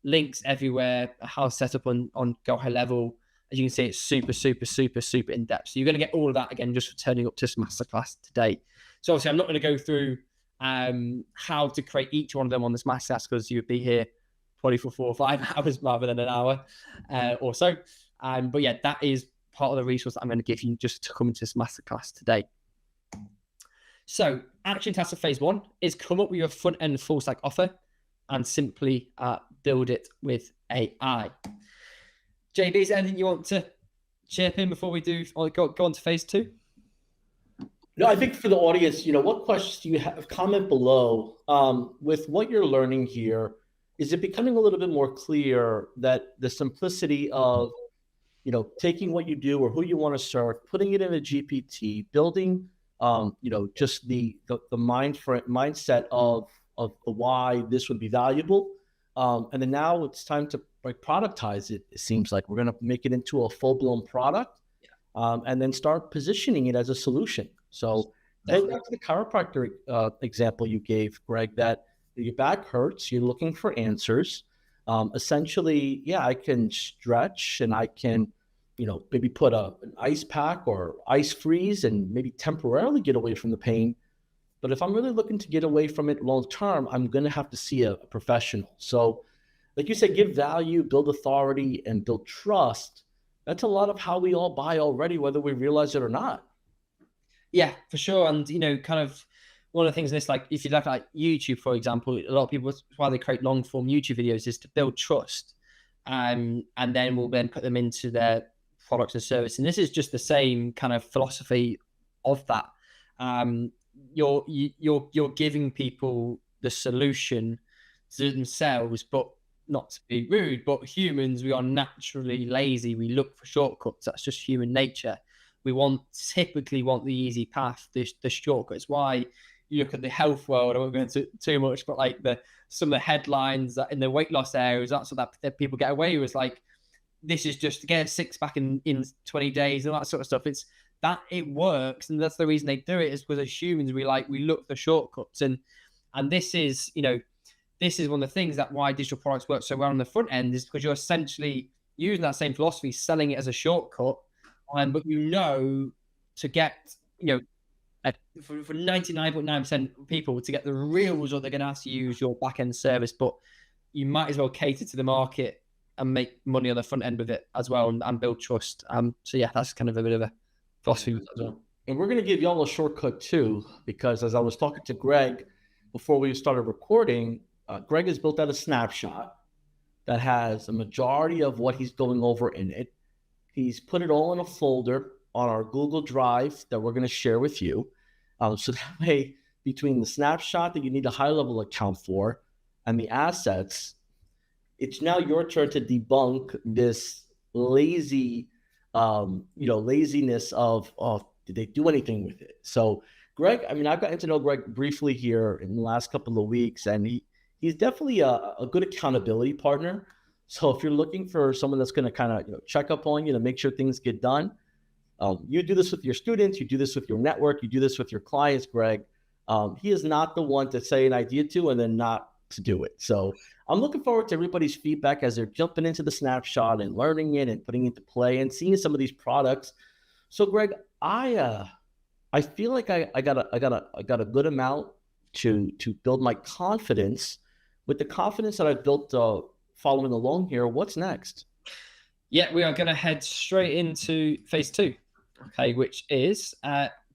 S2: links everywhere, how to set up on Go HighLevel. As you can see, it's super, super, super, super in depth. So you're going to get all of that again just for turning up to this masterclass today. So obviously, I'm not going to go through how to create each one of them on this masterclass because you would be here probably for 4 or 5 hours rather than an hour or so. But yeah, that is part of the resource that I'm going to give you just to come into this masterclass today. So action task of phase 1 is come up with your front end full stack offer and simply build it with AI. JB, is there anything you want to chip in before we do go on to phase 2?
S1: No, I think for the audience, what questions do you have? Comment below. With what you're learning here, is it becoming a little bit more clear that the simplicity of, taking what you do or who you want to serve, putting it in a GPT, building, just the mindset of the why this would be valuable, and then now it's time to productize it. It seems like we're going to make it into a full-blown product, and then start positioning it as a solution. So back to the chiropractor example you gave, Greg, that your back hurts, you're looking for answers. Essentially, I can stretch and I can, maybe put an ice pack or ice freeze and maybe temporarily get away from the pain. But if I'm really looking to get away from it long term, I'm going to have to see a professional. So like you said, give value, build authority, and build trust. That's a lot of how we all buy already, whether we realize it or not.
S2: Yeah, for sure. And, kind of one of the things in this, like if you look at YouTube, for example, a lot of people, why they create long form YouTube videos is to build trust. And then we'll then put them into their products and service. And this is just the same kind of philosophy of that. You're giving people the solution to themselves, but not to be rude, but humans, we are naturally lazy. We look for shortcuts. That's just human nature. We typically want the easy path, the shortcuts. Why you look at the health world, I won't go into too much, but like some of the headlines that in the weight loss areas, that's what that people get away with. Like, this is just to get a 6-pack in 20 days and all that sort of stuff. It's that it works, and that's the reason they do it, is because as humans we look for shortcuts, and this is this is one of the things that why digital products work so well on the front end, is because you're essentially using that same philosophy, selling it as a shortcut, but to get for 99.9% of people to get the real result, they're going to have to use your back end service, but you might as well cater to the market and make money on the front end with it as well, and build trust. So yeah, that's kind of a bit of a philosophy as well.
S1: And we're going to give y'all a shortcut too, because as I was talking to Greg before we started recording, Greg has built out a snapshot that has a majority of what he's going over in it. He's put it all in a folder on our Google Drive that we're going to share with you. So that way, between the snapshot that you need a HighLevel account for and the assets, it's now your turn to debunk this laziness of did they do anything with it? So Greg, I've gotten to know Greg briefly here in the last couple of weeks, and he's definitely a good accountability partner. So if you're looking for someone that's going to kind of check up on you to make sure things get done, you do this with your students, you do this with your network, you do this with your clients, Greg. He is not the one to say an idea to and then not to do it. So I'm looking forward to everybody's feedback as they're jumping into the snapshot and learning it and putting it into play and seeing some of these products. So, Greg, I feel like I got a good amount to build my confidence. With the confidence that I've built following along here, what's next?
S2: Yeah, we are going to head straight into phase two, okay, which is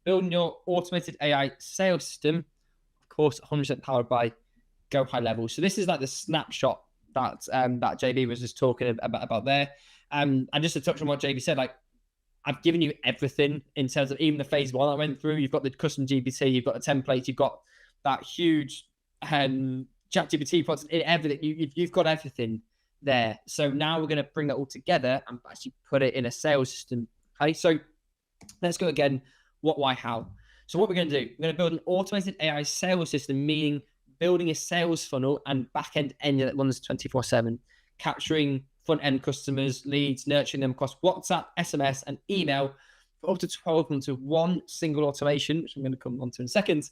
S2: building your automated AI sales system, of course, 100% powered by Go HighLevel. So this is like the snapshot that that JB was just talking about there. And just to touch on what JB said, like I've given you everything in terms of even the phase one I went through. You've got the custom GPT, you've got the templates, you've got that huge chat GPT products, everything. You've got everything there. So now we're going to bring that all together and actually put it in a sales system. Okay, so let's go again. What, why, how? So what we're going to do, we're going to build an automated AI sales system, meaning building a sales funnel and back-end engine that runs 24/7, capturing front-end customers, leads, nurturing them across WhatsApp, SMS, and email for up to 12 months with one single automation, which I'm going to come on to in a second,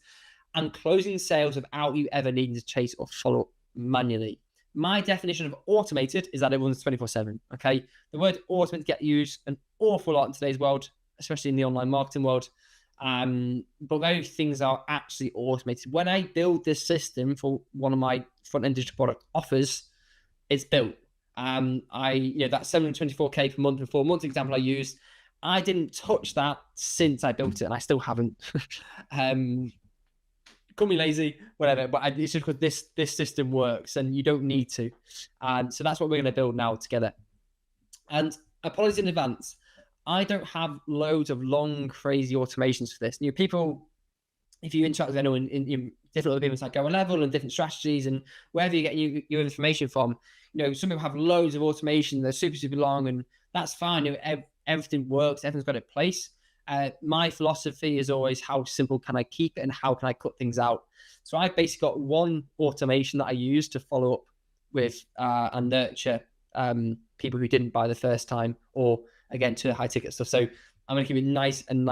S2: and closing sales without you ever needing to chase or follow up manually. My definition of automated is that it runs 24/7. Okay. The word automated gets used an awful lot in today's world, especially in the online marketing world. But those things are actually automated. When I build this system for one of my front-end digital product offers, it's built. That 724K per month and 4 months example I used, I didn't touch that since I built it, and I still haven't. Call me lazy, whatever, but it's just because this system works and you don't need to. So that's what we're going to build now together. And apologies in advance, I don't have loads of long, crazy automations for this. People, if you interact with anyone in different other people, it's like HighLevel and different strategies and wherever you get your information from, some people have loads of automation, they're super, super long, and that's fine. Everything works, everything's got a place. My philosophy is always how simple can I keep it and how can I cut things out? So I've basically got one automation that I use to follow up with and nurture people who didn't buy the first time, or again, to high ticket stuff. So I'm going to keep it nice and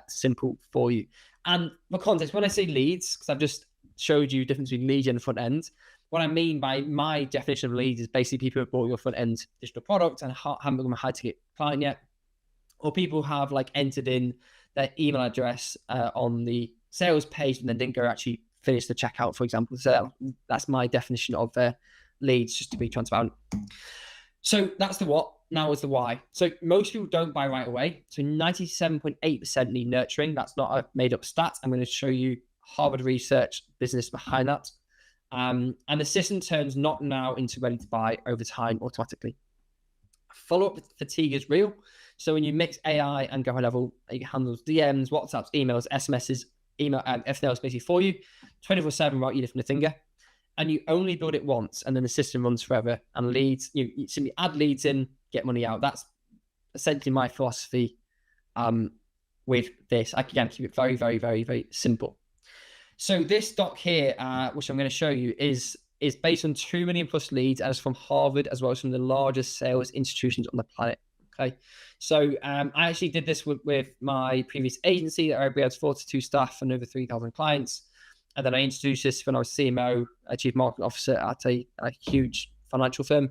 S2: simple for you. And for context, when I say leads, because I've just showed you the difference between leads and the front end, what I mean by my definition of leads is basically people who bought your front end digital product and haven't become a high ticket client yet, or people have entered in their email address on the sales page and then didn't go actually finish the checkout, for example. So that's my definition of leads, just to be transparent. So that's the what. Now is the why. So most people don't buy right away. So 97.8% need nurturing. That's not a made up stat. I'm going to show you Harvard research business behind that. And the system turns not now into ready to buy over time automatically. Follow-up fatigue is real. So when you mix AI and Go HighLevel, it handles DMs, WhatsApps, emails, SMSs, email, and everything else basically for you, 24/7 without you lifting a finger. And you only build it once, and then the system runs forever. And leads, you simply add leads in, get money out. That's essentially my philosophy with this. I can keep it very, very, very, very simple. So this doc here, which I'm going to show you, is based on 2 million plus leads, and it's from Harvard as well as from the largest sales institutions on the planet. Okay, so I actually did this with my previous agency that we had 42 staff and over 3,000 clients. And then I introduced this when I was CMO, a chief marketing officer at a huge financial firm.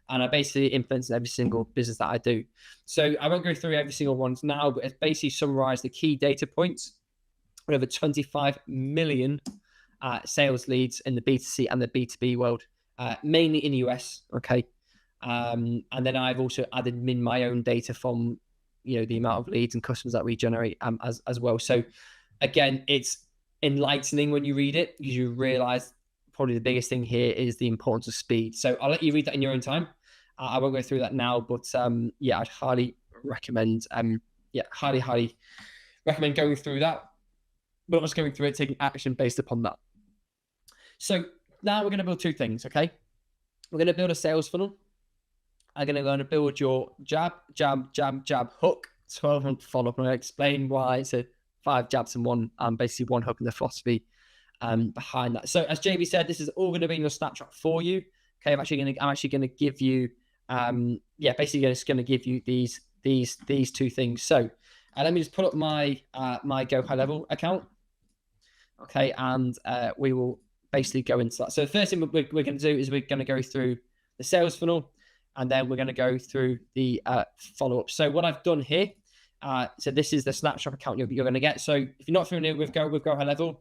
S2: And I basically influenced every single business that I do. So I won't go through every single one now, but it's basically summarized the key data points. We have over 25 million sales leads in the B2C and the B2B world, mainly in the US. Okay. And then I've also added in my own data from, the amount of leads and customers that we generate as well. So again, it's enlightening when you read it, because you realize probably the biggest thing here is the importance of speed. So I'll let you read that in your own time. I won't go through that now, but I'd highly recommend, highly recommend going through that, but not just going through it, taking action based upon that. So now we're going to build 2 things, okay? We're going to build a sales funnel. I'm going to build your jab, hook, 12-month follow-up. I'm going to explain why it's a 5 jabs and basically one hook, and the philosophy behind that. So as JB said, this is all going to be in your snapshot for you. Okay, I'm actually going to give you, basically just going to give you these 2 things. So let me just pull up my my Go HighLevel account. Okay, and we will basically go into that. So the first thing we're going to do is we're going to go through the sales funnel, and then we're going to go through the follow-up. So what I've done here, so this is the snapshot account you're going to get. So if you're not familiar with Go HighLevel,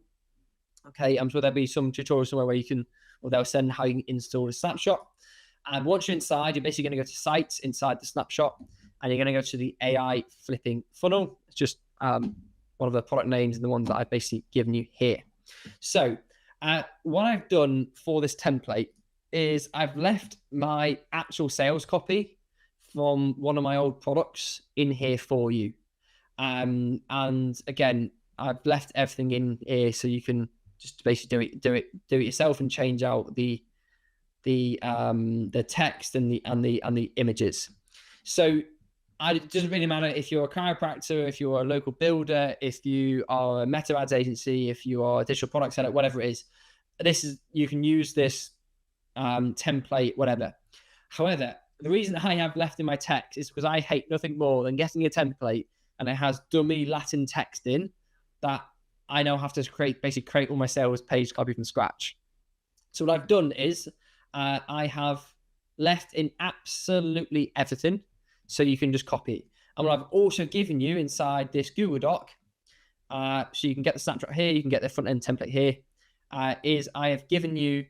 S2: okay, I'm sure there'll be some tutorial somewhere where you can, or they'll send how you can install a snapshot. And once you're inside, you're basically going to go to sites inside the snapshot, and you're going to go to the AI flipping funnel. It's just one of the product names and the ones that I've basically given you here. So what I've done for this template is I've left my actual sales copy from one of my old products in here for you. And again, I've left everything in here so you can just basically do it yourself and change out the text and the images. So it doesn't really matter if you're a chiropractor, if you're a local builder, if you are a meta ads agency, if you are a digital product seller, whatever it is. You can use this template, whatever. However, the reason I have left in my text is because I hate nothing more than getting a template and it has dummy Latin text in that I now have to basically create all my sales page copy from scratch. So what I've done is I have left in absolutely everything, so you can just copy it. And what I've also given you inside this Google Doc, so you can get the snapshot here, you can get the front end template here, is I have given you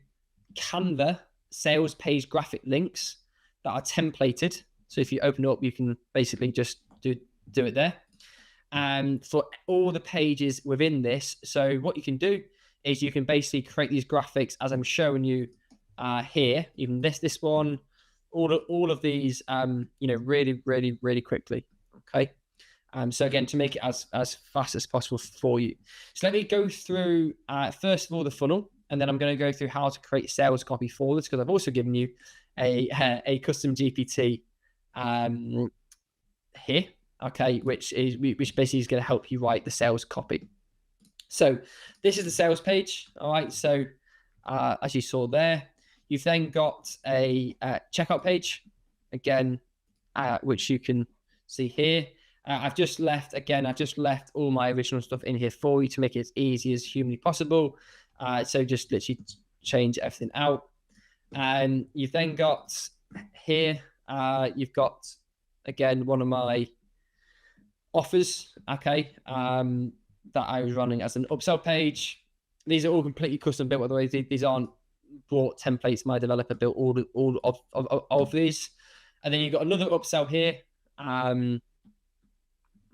S2: Canva sales page graphic links that are templated. So if you open it up, you can basically just do it there. And for all the pages within this, so what you can do is you can basically create these graphics as I'm showing you here. Even this one, all of these, really quickly. Okay. So again, to make it as fast as possible for you. So let me go through first of all the funnel, and then I'm going to go through how to create sales copy for this, because I've also given you a custom GPT here, okay, which basically is going to help you write the sales copy. So this is the sales page. All right. So as you saw there, you've then got a checkout page again, which you can see here. I've just left all my original stuff in here for you to make it as easy as humanly possible. So just literally change everything out. And you've then got here, you've got, again, one of my offers, okay, that I was running as an upsell page. These are all completely custom built, by the way. These aren't bought templates. My developer built all of these. And then you've got another upsell here.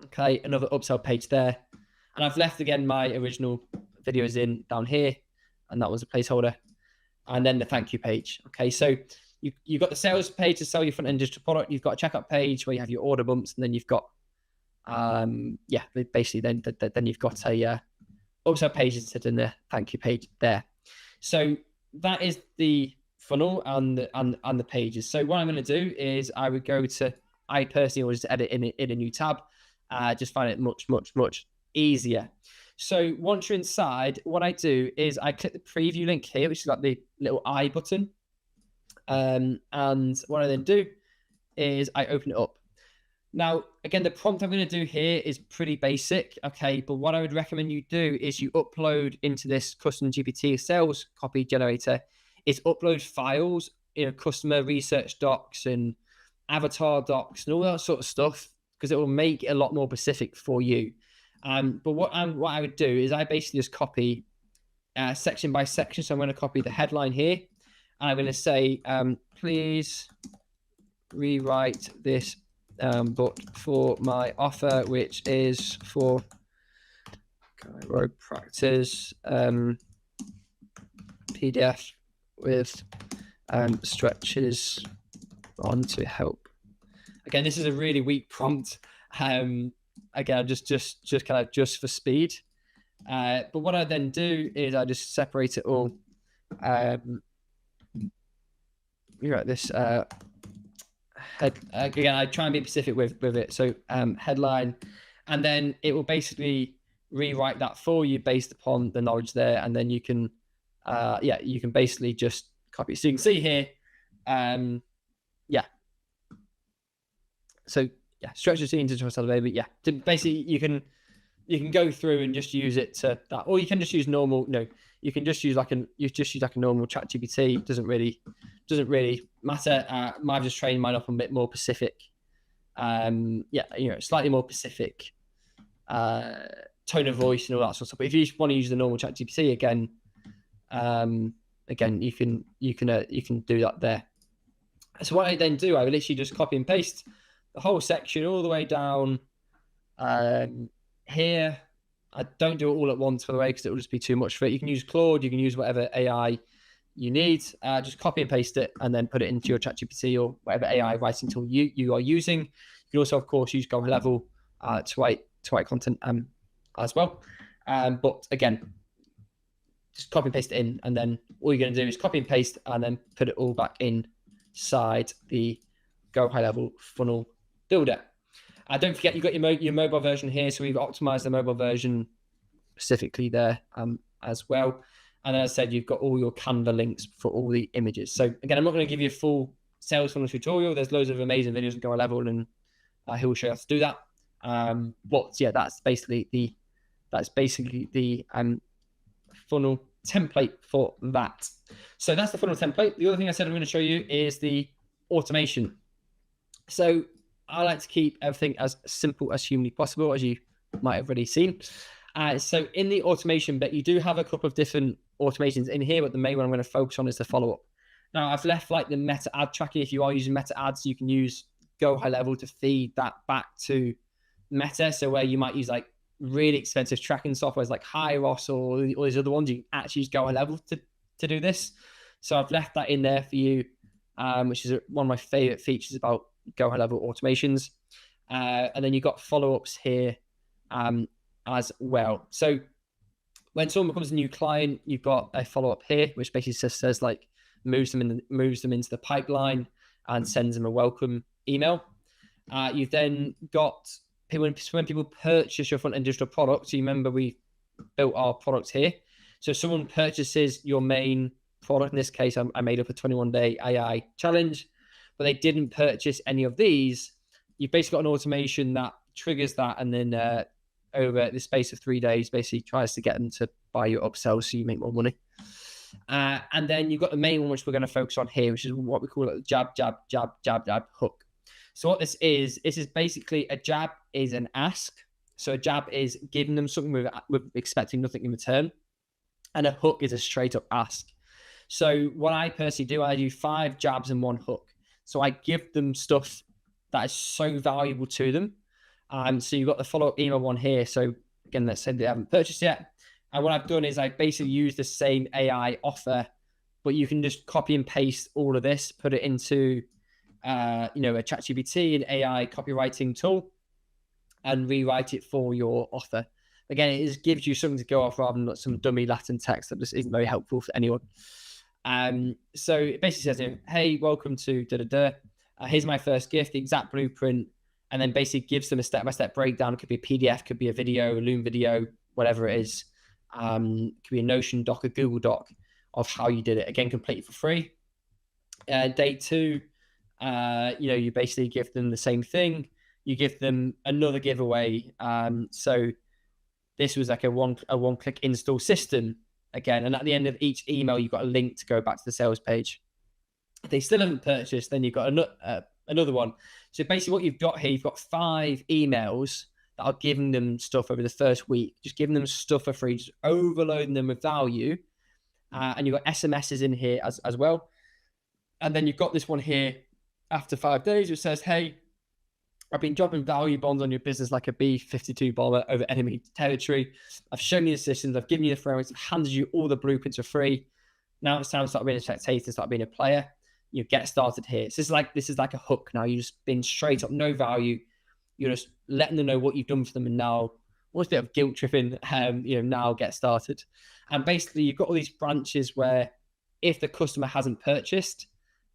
S2: Okay, another upsell page there. And I've left, again, my original videos in down here, and that was a placeholder. And then the thank you page. Okay, so you've got the sales page to sell your front-end digital product. You've got a checkout page where you have your order bumps, and then you've got, basically then you've got a upsell page instead of the thank you page there. So that is the funnel and the pages. So what I'm going to do is I personally always edit in a new tab. Just find it much easier. So once you're inside, what I do is I click the preview link here, which is like the little I button. And what I then do is I open it up. Now, again, the prompt I'm going to do here is pretty basic, okay? But what I would recommend you do is you upload into this custom GPT sales copy generator, is upload files, customer research docs and avatar docs and all that sort of stuff, because it will make it a lot more specific for you. But what I would do is I basically just copy section by section. So I'm going to copy the headline here, and I'm going to say, please rewrite this, but for my offer, which is for chiropractors, PDF with stretches on to help. Again, this is a really weak prompt. Again, just kind of just for speed. But what I then do is I just separate it all. You're right. This again, I try and be specific with it. So headline, and then it will basically rewrite that for you based upon the knowledge there, and then you can, you can basically just copy. So you can see here, So stretch the scene to try to baby. Yeah, basically you can you can go through and just use it to that, or you can just use normal. You can just use like a normal ChatGPT. It doesn't really matter. I've just trained mine up a bit more specific. Slightly more specific tone of voice and all that sort of stuff. But if you just want to use the normal ChatGPT again, you can do that there. So what I then do, I literally just copy and paste the whole section all the way down here. I don't do it all at once, by the way, because it will just be too much for it. You can use Claude, you can use whatever AI you need. Just copy and paste it and then put it into your ChatGPT or whatever AI writing tool you are using. You can also, of course, use HighLevel to write content as well. But again, just copy and paste it in, and then all you're going to do is copy and paste and then put it all back inside the Go HighLevel funnel builder. Don't forget, you've got your mobile version here, so we've optimized the mobile version specifically there as well. And as I said, you've got all your Canva links for all the images. So again, I'm not going to give you a full sales funnel tutorial. There's loads of amazing videos on Go HighLevel, and he will show you how to do that. But yeah, that's basically the funnel template for that. So that's the funnel template. The other thing I said I'm going to show you is the automation. So I like to keep everything as simple as humanly possible, as you might have already seen. So in the automation bit, you do have a couple of different automations in here, but the main one I'm going to focus on is the follow-up. Now, I've left like the meta ad tracker. If you are using meta ads, you can use Go HighLevel to feed that back to Meta. So where you might use like really expensive tracking softwares like Hyros or all these other ones, you can actually use Go HighLevel to do this. So I've left that in there for you, which is one of my favorite features about Go HighLevel automations. And then you've got follow-ups here as well. So when someone becomes a new client, you've got a follow-up here, which basically says like moves them into the pipeline and sends them a welcome email. You've then got when people purchase your front-end digital product. So you remember we built our product here. So if someone purchases your main product, in this case, I made up a 21-day AI challenge, but they didn't purchase any of these, you've basically got an automation that triggers that, and then over the space of 3 days, basically tries to get them to buy your upsell so you make more money. And then you've got the main one, which we're going to focus on here, which is what we call it jab, jab, jab, jab, jab, hook. So what this is basically a jab is an ask. So a jab is giving them something with expecting nothing in return. And a hook is a straight up ask. So what I personally do, I do 5 jabs and 1 hook. So I give them stuff that is so valuable to them. So you've got the follow-up email one here. So again, let's say they haven't purchased yet. And what I've done is I basically use the same AI offer, but you can just copy and paste all of this, put it into a ChatGPT, an AI copywriting tool, and rewrite it for your offer. Again, it just gives you something to go off rather than some dummy Latin text that just isn't very helpful for anyone. So it basically says, hey, welcome to da-da-da. Here's my first gift, the exact blueprint, and then basically gives them a step-by-step breakdown. It could be a PDF, could be a video, a Loom video, whatever it is. It could be a Notion doc, a Google doc of how you did it. Again, completely for free. Day 2, you basically give them the same thing. You give them another giveaway. So this was like a one-click install system again. And at the end of each email, you've got a link to go back to the sales page. If they still haven't purchased, then you've got another one. So basically what you've got here, you've got 5 emails that are giving them stuff over the first week, just giving them stuff for free, just overloading them with value. And you've got SMSs in here as well. And then you've got this one here after 5 days, which says, hey, I've been dropping value bonds on your business like a B-52 bomber over enemy territory. I've shown you the systems. I've given you the frameworks. I've handed you all the blueprints for free. Now it's time to start being a spectator, start being a player. You get started here. So this is like a hook now. You're just being straight up, no value. You're just letting them know what you've done for them, and now almost a bit of guilt tripping. Now get started. And basically, you've got all these branches where if the customer hasn't purchased,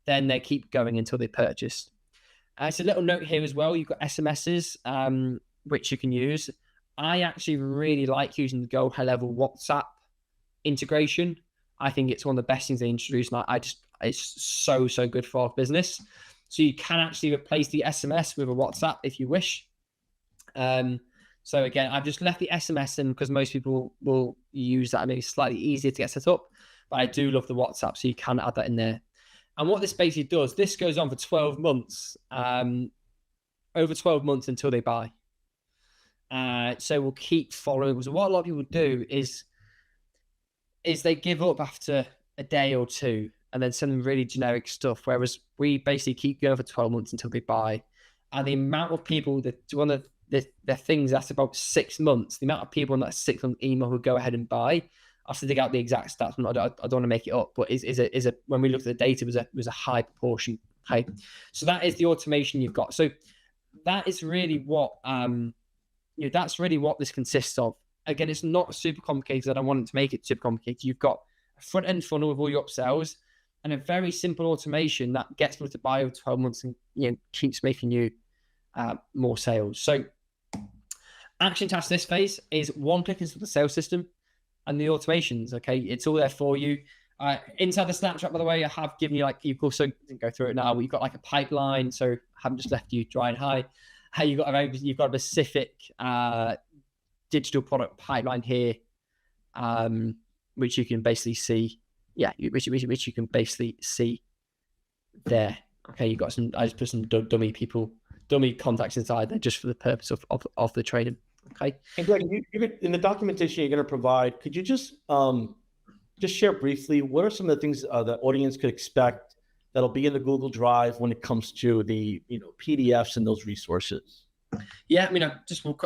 S2: then they keep going until they purchase. It's a little note here as well. You've got SMSs, which you can use. I actually really like using the Go HighLevel WhatsApp integration. I think it's one of the best things they introduced. And it's so good for our business. So you can actually replace the SMS with a WhatsApp if you wish. So again, I've just left the SMS in because most people will use that. Maybe slightly easier to get set up, but I do love the WhatsApp, so you can add that in there. And what this basically does, this goes on for 12 months, over 12 months until they buy. So we'll keep following. So what a lot of people do is they give up after a day or two and then send them really generic stuff, whereas we basically keep going for 12 months until they buy. And the amount of people that one of the things that's about 6 months, the amount of people in that 6-month email who go ahead and buy, I have to dig out the exact stats. I don't want to make it up, but is a when we looked at the data, was a high proportion. Okay, so that is the automation you've got. So that is really what that's really what this consists of. Again, it's not super complicated. I don't want to make it super complicated. You've got a front end funnel with all your upsells and a very simple automation that gets people to buy over 12 months and keeps making you more sales. So action task this phase is one click into the sales system and the automations. Okay, it's all there for you. Inside the snapshot, by the way, I have given you you've also didn't go through it now, but you've got a pipeline, so I haven't just left you dry and high. You've got a specific digital product pipeline here, which you can basically see. Yeah, which you can basically see there. Okay, you've got some. I just put some dummy contacts inside there just for the purpose of the training. Okay.
S1: And Greg, in the documentation you're going to provide, could you just share briefly what are some of the things the audience could expect that'll be in the Google Drive when it comes to the PDFs and those resources?
S2: Yeah, I mean, I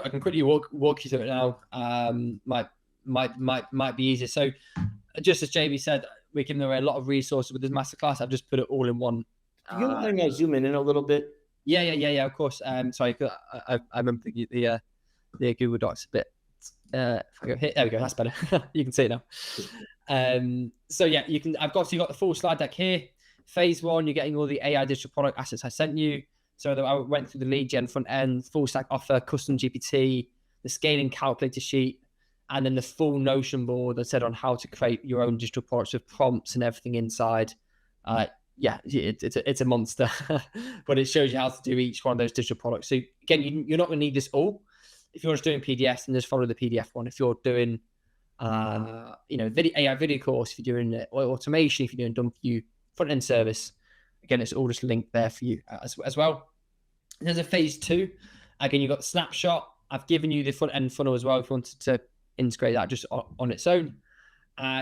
S2: can quickly walk you through it now. Might be easier. So, just as JB said, we're giving away a lot of resources with this masterclass. I've just put it all in one.
S1: Do you mind me zoom in a little bit?
S2: Yeah, of course. Sorry, I remember the Google Docs a bit. If I go here, there we go. That's better. You can see it now. So yeah, you got the full slide deck here. Phase 1, you're getting all the AI digital product assets I sent you. So I went through the lead gen front end, full stack offer, custom GPT, the scaling calculator sheet, and then the full Notion board that said on how to create your own digital products with prompts and everything inside. It's a monster, but it shows you how to do each one of those digital products. So again, you're not going to need this all. If you're just doing PDFs, then just follow the PDF one. If you're doing, AI video course, if you're doing automation, if you're doing done for you front end service, again, it's all just linked there for you as well. There's a phase 2. Again, you've got the snapshot. I've given you the front end funnel as well if you wanted to integrate that just on its own.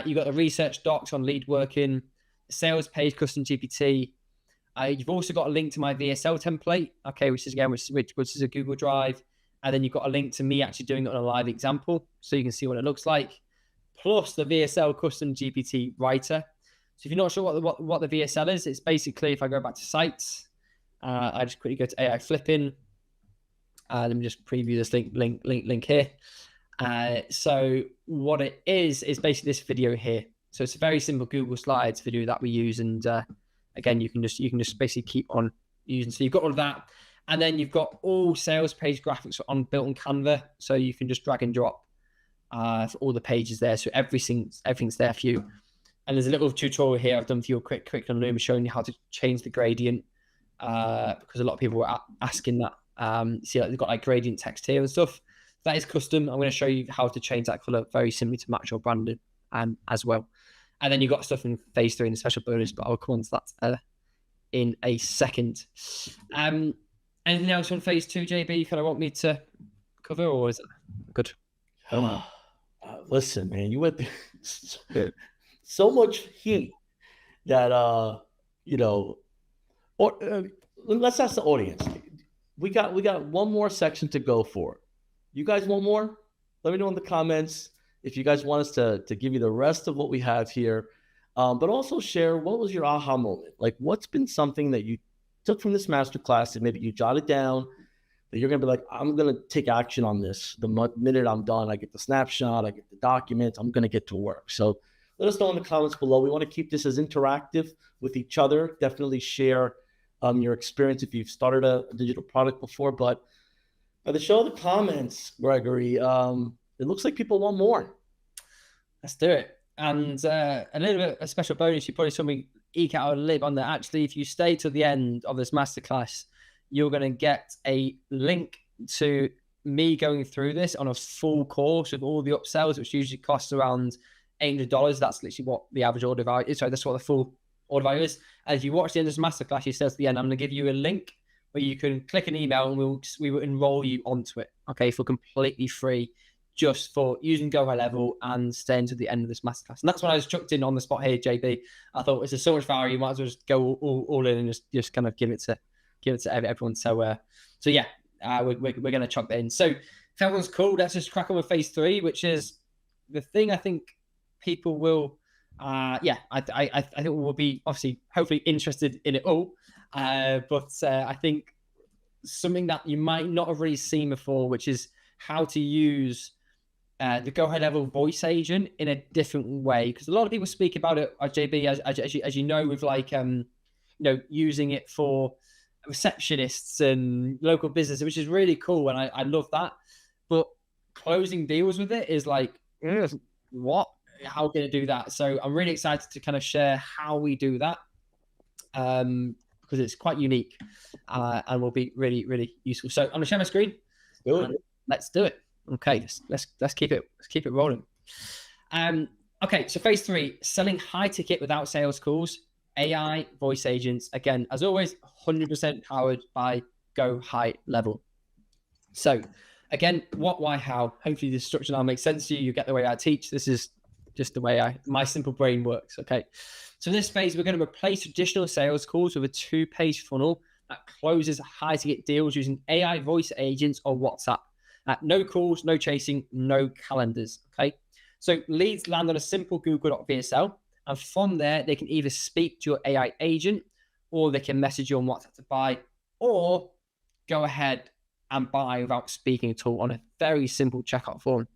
S2: You've got the research docs on lead working, sales page, custom GPT. You've also got a link to my VSL template, okay, which is a Google Drive. And then you've got a link to me actually doing it on a live example, so you can see what it looks like. Plus the VSL custom GPT writer. So if you're not sure what the VSL is, it's basically, if I go back to sites, I just quickly go to AI flipping. Let me just preview this link here. So what it is basically this video here. So it's a very simple Google Slides video that we use, and again, you can just basically keep on using. So you've got all of that, and then you've got all sales page graphics built on Canva, so you can just drag and drop for all the pages there. So everything's there for you. And there's a little tutorial here I've done for you, a quick on Loom, showing you how to change the gradient, because a lot of people were asking that. See, they've got gradient text here and stuff. That is custom. I'm going to show you how to change that color very simply to match your branding as well. And then you've got stuff in phase 3 and a special bonus, but I'll come on to that in a second. Anything else on phase 2, JB, you kind of want me to cover, or is it good?
S1: Listen, man, you went through so much heat that let's ask the audience. We got one more section to go for. You guys want more? Let me know in the comments if you guys want us to give you the rest of what we have here, but also share what was your aha moment. What's been something that you took from this masterclass and maybe you jotted down that you're gonna be like, I'm gonna take action on this the minute I'm done. I get the snapshot, I get the document, I'm gonna get to work. So let us know in the comments below. We want to keep this as interactive with each other. Definitely share your experience if you've started a digital product before. But by the show of the comments, Gregory, it looks like people want more.
S2: Let's do it. And a little bit a special bonus. You probably saw me eke out a lib on that. Actually, if you stay to the end of this masterclass, you're going to get a link to me going through this on a full course with all the upsells, which usually costs around $800. That's literally what the average order value is. Sorry, that's what the full order value is. As you watch the end of this masterclass, he says at the end, I'm going to give you a link where you can click an email and we will enroll you onto it, okay, for completely free, just for using Go HighLevel and staying to the end of this masterclass. And that's when I was chucked in on the spot here, JB. I thought this is so much value, you might as well just go all in and just kind of give it to everyone. So yeah, we're going to chuck that in. So if everyone's cool, let's just crack on with phase 3, which is the thing I think people will, I think we'll be obviously hopefully interested in it all. But I think something that you might not have really seen before, which is how to use the Go HighLevel voice agent in a different way, because a lot of people speak about it, JB, as you know, with like using it for receptionists and local business, which is really cool, and I love that. But closing deals with it is like, what? How can I do that? So I'm really excited to kind of share how we do that, because it's quite unique and will be really, really useful. So I'm gonna share my screen. Let's do it. Okay, let's keep it rolling. Okay, so phase 3, selling high ticket without sales calls, AI voice agents. Again, as always, 100% powered by Go HighLevel. So again, what, why, how? Hopefully the structure now makes sense to you. You get the way I teach. This is just the way my simple brain works. Okay, so in this phase, we're going to replace traditional sales calls with a 2-page funnel that closes high ticket deals using AI voice agents or WhatsApp. No calls, no chasing, no calendars. Okay, so leads land on a simple Google VSL, and from there they can either speak to your AI agent, or they can message you on WhatsApp to buy, or go ahead and buy without speaking at all on a very simple checkout form.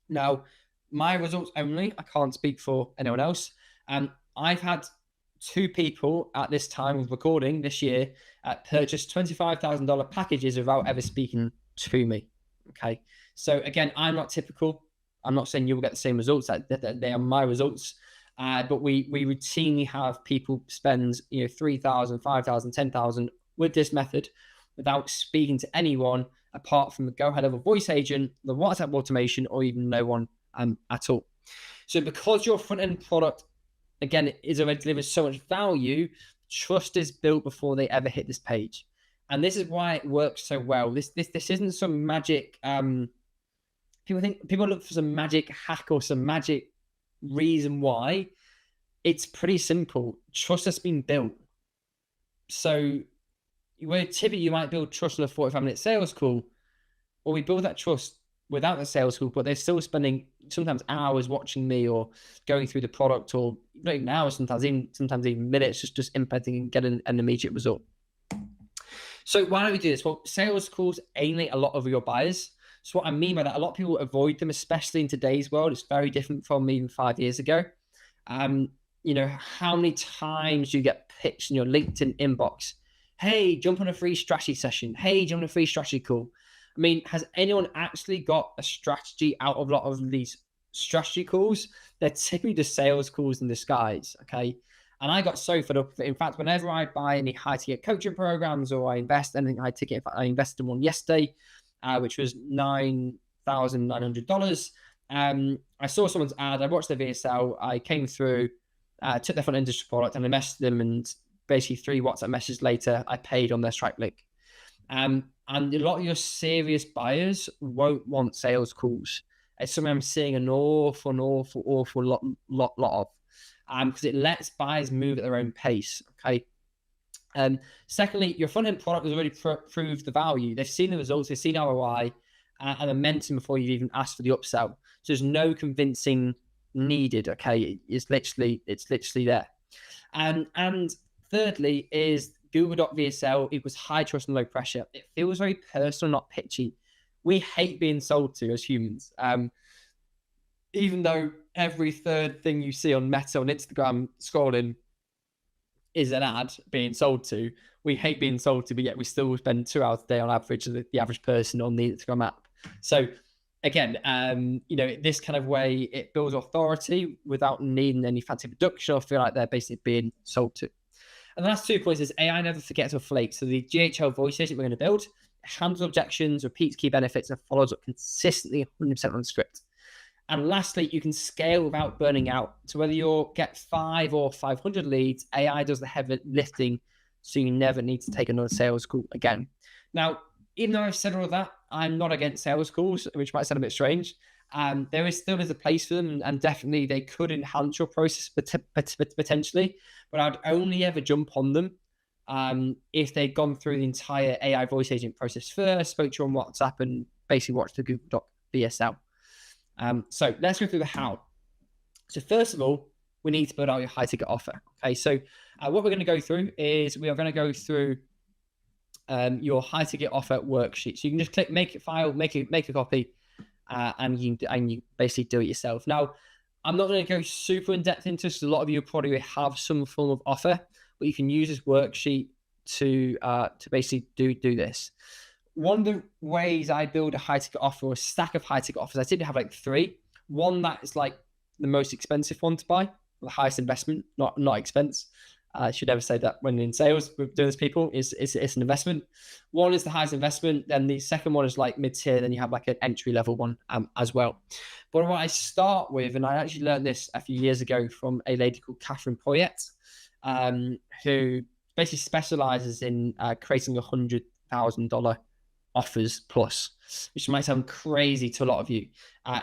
S2: Now, my results only, I can't speak for anyone else. I've had 2 people at this time of recording this year purchase $25,000 packages without ever speaking to me. Okay, so again, I'm not typical. I'm not saying you will get the same results. That they are my results. But we routinely have people spend $3,000, $5,000, $10,000 with this method without speaking to anyone apart from the Go HighLevel voice agent, the WhatsApp automation, or even no one at all. So because your front end product, again, is already delivering so much value, trust is built before they ever hit this page. And this is why it works so well. This isn't some magic. People look for some magic hack or some magic reason why. It's pretty simple. Trust has been built. So where typically you might build trust on a 45-minute sales call, or we build that trust without the sales call, but they're still spending sometimes hours watching me or going through the product, or not even hours, sometimes even minutes, just implementing and getting an immediate result. So why don't we do this? Well, sales calls alienate a lot of your buyers. So what I mean by that, a lot of people avoid them, especially in today's world. It's very different from even 5 years ago. How many times do you get pitched in your LinkedIn inbox? Hey, jump on a free strategy session. Hey, jump on a free strategy call. I mean, has anyone actually got a strategy out of a lot of these strategy calls? They're typically just sales calls in disguise, okay? And I got so fed up with it. In fact, whenever I buy any high-ticket coaching programs or I invest anything high-ticket, I invested in one yesterday, which was $9,900. I saw someone's ad. I watched the VSL. I came through, took their front industry product, and I messaged them. And basically 3 WhatsApp messages later, I paid on their Stripe link. And a lot of your serious buyers won't want sales calls. It's something I'm seeing an awful lot of. Because it lets buyers move at their own pace. Okay. Secondly, your front end product has already proved the value. They've seen the results, they've seen ROI and momentum before you've even asked for the upsell. So there's no convincing needed. Okay, it's literally there. And thirdly is Google.VSL equals high trust and low pressure. It feels very personal, not pitchy. We hate being sold to as humans. Even though every third thing you see on Meta on Instagram scrolling is an ad being sold to, we hate being sold to, but yet we still spend 2 hours a day on average, the average person on the Instagram app. So again, this kind of way, it builds authority without needing any fancy production or feel like they're basically being sold to. And the last 2 points is AI never forgets or flakes. So the GHL voice agent we're going to build handles objections, repeats key benefits, and follows up consistently 100% on script. And lastly, you can scale without burning out. So whether you get 5 or 500 leads, AI does the heavy lifting, so you never need to take another sales call again. Now, even though I've said all of that, I'm not against sales calls, which might sound a bit strange. There is still a place for them, and definitely they could enhance your process potentially, but I'd only ever jump on them if they'd gone through the entire AI voice agent process first, spoke to you on WhatsApp, and basically watched the Google Doc VSL. So let's go through the how. So first of all, we need to build out your high ticket offer. Okay, so what we're going to go through is we are going to go through your high ticket offer worksheet. So you can just click make a file, make a copy, and you basically do it yourself. Now, I'm not going to go super in depth into this. A lot of you probably have some form of offer, but you can use this worksheet to basically do this. One of the ways I build a high ticket offer or a stack of high ticket offers, I tend to have like 3. One that is like the most expensive one to buy, the highest investment, not expense. I should never say that when in sales with doing this, people. It's an investment. One is the highest investment, then the second one is like mid-tier, then you have like an entry-level one as well. But what I start with, and I actually learned this a few years ago from a lady called Catherine Poyet, who basically specializes in creating $100,000 offers plus, which might sound crazy to a lot of you.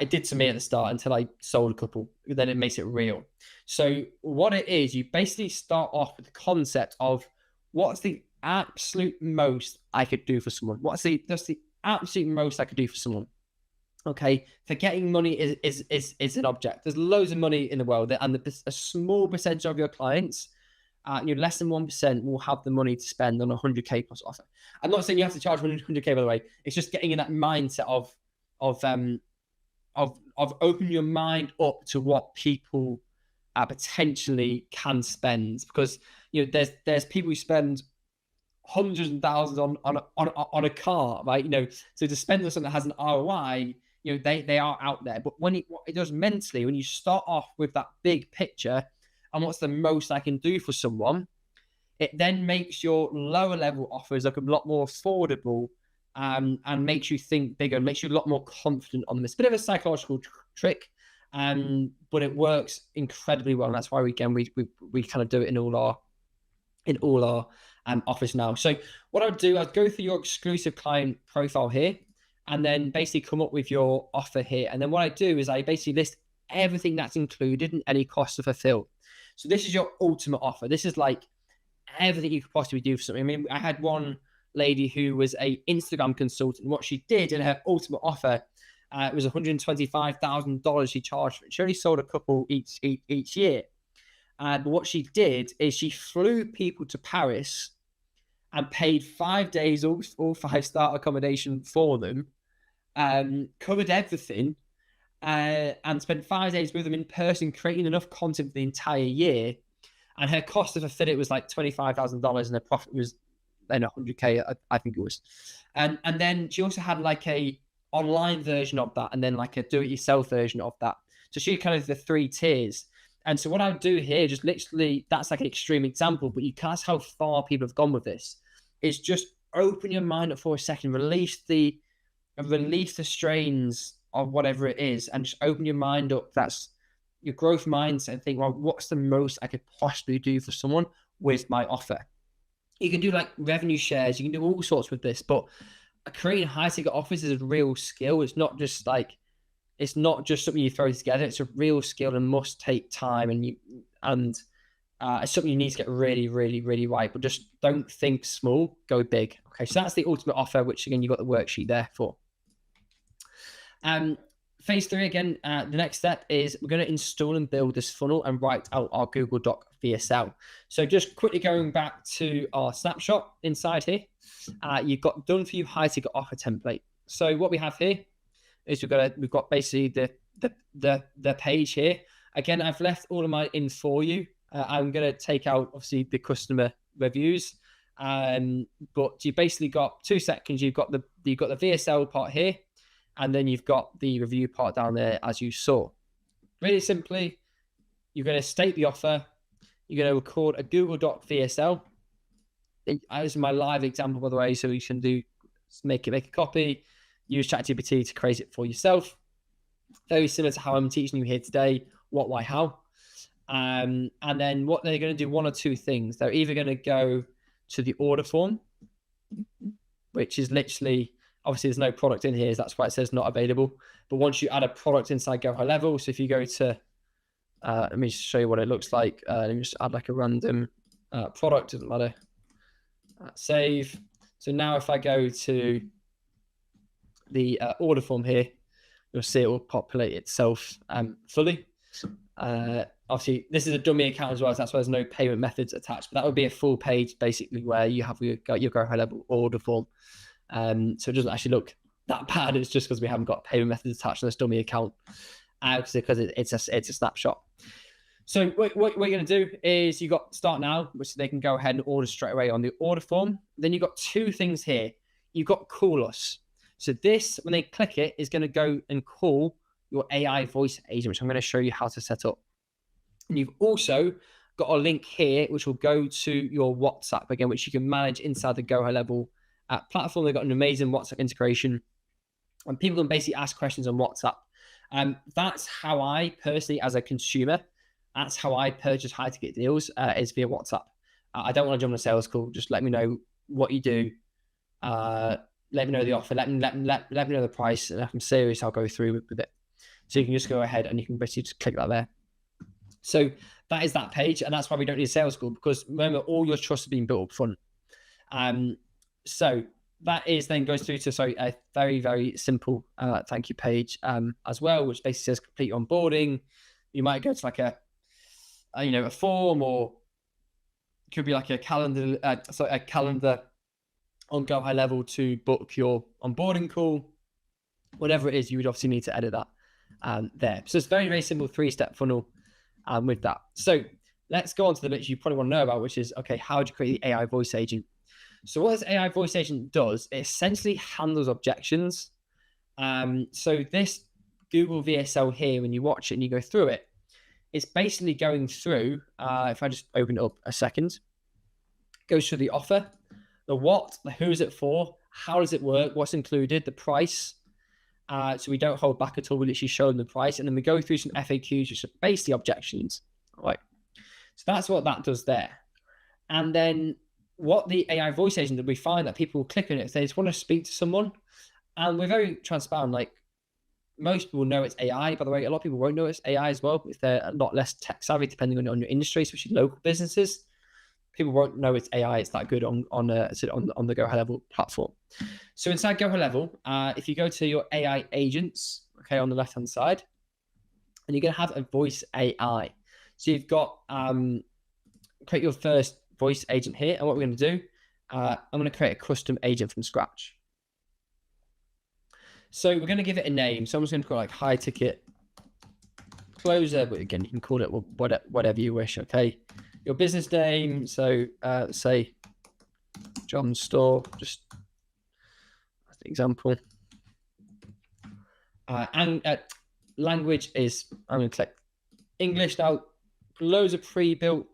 S2: It did to me at the start until I sold a couple. Then it makes it real. So what it is, you basically start off with the concept of what's the absolute most I could do for someone. That's the absolute most I could do for someone. Okay, forgetting money is an object. There's loads of money in the world, and a small percentage of your clients, less than 1% will have the money to spend on a 100K plus offer. I'm not saying you have to charge 100K, by the way. It's just getting in that mindset of opening your mind up to what people potentially can spend, because there's people who spend hundreds and thousands on a car, right? So to spend on something that has an ROI, they are out there. But what it does mentally, when you start off with that big picture and what's the most I can do for someone, it then makes your lower level offers look a lot more affordable, and makes you think bigger, and makes you a lot more confident on them. It's a bit of a psychological trick, but it works incredibly well. And that's why we kind of do it in all our offers now. So what I'd do, I'd go through your exclusive client profile here, and then basically come up with your offer here. And then what I do is I basically list everything that's included and any cost to fulfill. So this is your ultimate offer. This is like everything you could possibly do for something. I mean, I had one lady who was a Instagram consultant. What she did in her ultimate offer, it was $125,000 she charged. She only sold a couple each year. But what she did is she flew people to Paris and paid 5 days, all 5-star accommodation for them, covered everything, and spent 5 days with them in person, creating enough content for the entire year. And her cost of affiliate was like $25,000, and her profit was then 100K, I think it was. And then she also had like a online version of that, and then like a do-it-yourself version of that. So she kind of the 3 tiers. And so what I would do here, just literally, that's like an extreme example, but you can't see how far people have gone with this. It's just open your mind up for a second, release the strains of whatever it is, and just open your mind up. That's your growth mindset, and think, well, what's the most I could possibly do for someone with my offer? You can do like revenue shares, you can do all sorts with this, but creating high ticket offers is a real skill. It's not just something you throw together. It's a real skill and must take time, and it's something you need to get really, really, really right. But just don't think small, go big. Okay, so that's the ultimate offer, which again, you've got the worksheet there for. Phase 3, again, the next step is we're going to install and build this funnel and write out our Google Doc VSL. So just quickly going back to our snapshot inside here, you've got done for you high ticket offer template. So what we have here is we've got basically the page here. Again, I've left all of mine in for you. I'm going to take out obviously the customer reviews, but you basically got 2 seconds. You've got the VSL part here, and then you've got the review part down there, as you saw. Really simply, you're going to state the offer. You're going to record a Google Doc VSL. This is my live example, by the way, so you can do make a copy, use ChatGPT to create it for yourself. Very similar to how I'm teaching you here today, what, why, how. And then what they're going to do, one or two things. They're either going to go to the order form, which is literally, obviously there's no product in here, so that's why it says not available. But once you add a product inside Go HighLevel, so if you go to, let me just show you what it looks like. Let me just add like a random product, doesn't matter. Save. So now if I go to the order form here, you'll see it will populate itself fully. Obviously, this is a dummy account as well, so that's why there's no payment methods attached. But that would be a full page, basically, where you have your Go HighLevel order form. So it doesn't actually look that bad. It's just because we haven't got payment methods attached to this dummy account, because it's a snapshot. So what you're going to do is you got start now, which they can go ahead and order straight away on the order form. Then you've got two things here. You've got call us. So this, when they click it, is going to go and call your AI voice agent, which I'm going to show you how to set up. And you've also got a link here, which will go to your WhatsApp again, which you can manage inside the Go HighLevel platform. They've got an amazing WhatsApp integration, and people can basically ask questions on WhatsApp. That's how I personally, as a consumer, that's how I purchase high ticket deals, is via WhatsApp. I don't want to jump on a sales call. Just let me know what you do. Let me know the offer. Let me know the price. And if I'm serious, I'll go through with it. So you can just go ahead and you can basically just click that there. So that is that page, and that's why we don't need a sales call, because remember, all your trust has been built up front. So that is then goes through to a very, very simple thank you page as well, which basically says complete onboarding. You might go to like a form, or it could be like a calendar on Go HighLevel to book your onboarding call. Whatever it is, you would obviously need to edit that there. So it's very, very simple 3-step funnel with that. So let's go on to the bits you probably want to know about, which is, okay, how do you create the AI voice agent? So what this AI voice agent does, it essentially handles objections. So this Google VSL here, when you watch it and you go through it, it's basically going through, if I just open it up a second, goes through the offer, the what, the who's it for, how does it work, what's included, the price. So we don't hold back at all. We literally show them the price, and then we go through some FAQs, which are basically objections. Right. So that's what that does there. And then what the AI voice agent did, we find that people will click on it if they just want to speak to someone. And we're very transparent. Like, most people know it's AI, by the way. A lot of people won't know it's AI as well, if they're a lot less tech savvy, depending on your industry, especially local businesses. People won't know it's AI. It's that good on the Go HighLevel platform. So inside Go HighLevel, if you go to your AI agents, okay, on the left-hand side, and you're going to have a voice AI. So you've got create your first voice agent here. And what we're going to do, I'm going to create a custom agent from scratch. So we're going to give it a name. So I'm just going to call it like high ticket closer, but again, you can call it whatever you wish. Okay. Your business name. So say John's Store, just as an example. And language is, I'm going to click English now. Loads of pre-built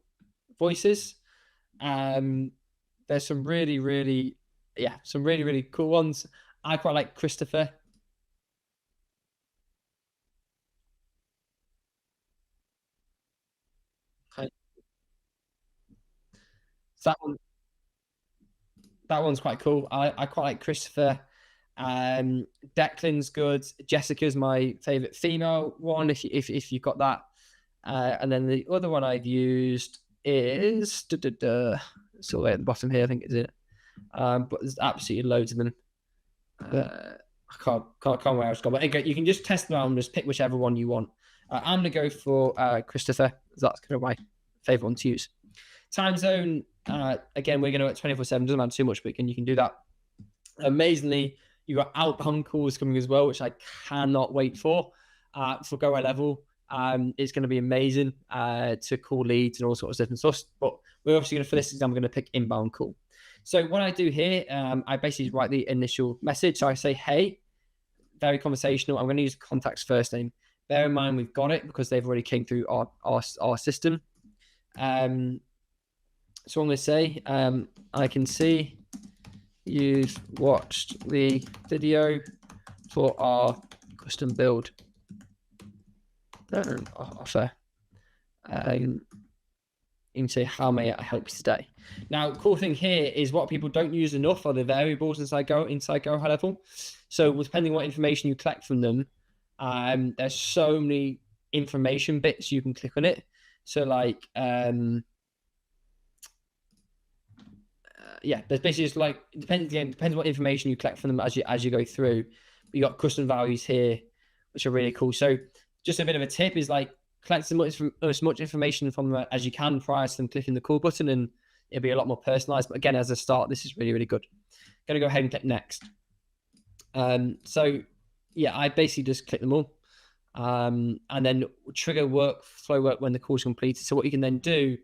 S2: voices. There's some really, really cool ones. I quite like Christopher. Okay. So that one's quite cool. I quite like Christopher. Declan's good. Jessica's my favorite female one, if you've got that. And then the other one I've used is it's all the way at the bottom here, I think, is it? But there's absolutely loads of them. I can't remember where it's gone. But again, you can just test them out and just pick whichever one you want. I'm gonna go for Christopher. That's kind of my favorite one to use. Time zone. Again, we're gonna at 24/7. Doesn't matter too much, but you can do that. Amazingly, you got outbound calls coming as well, which I cannot wait for Go HighLevel. It's going to be amazing to call leads and all sorts of different stuff. But we're obviously going to, for this exam, we're going to pick inbound call. So what I do here, I basically write the initial message. So I say, hey, very conversational. I'm going to use contact's first name. Bear in mind, we've got it because they've already came through our system. So I'm going to say, I can see you've watched the video for our custom build offer. You can say, how may I help you today? Now, cool thing here is what people don't use enough are the variables inside Go HighLevel. So depending on what information you collect from them, there's so many information bits you can click on it. So like, yeah, there's basically just like, depends on what information you collect from them as you go through. But you got custom values here, which are really cool. So just a bit of a tip is like, collect as much information from them as you can prior to them clicking the call button, and it'll be a lot more personalized. But again, as a start, this is really, really good. Gonna go ahead and click next. So yeah, I basically just click them all, and then trigger work when the call is completed. So what you can then do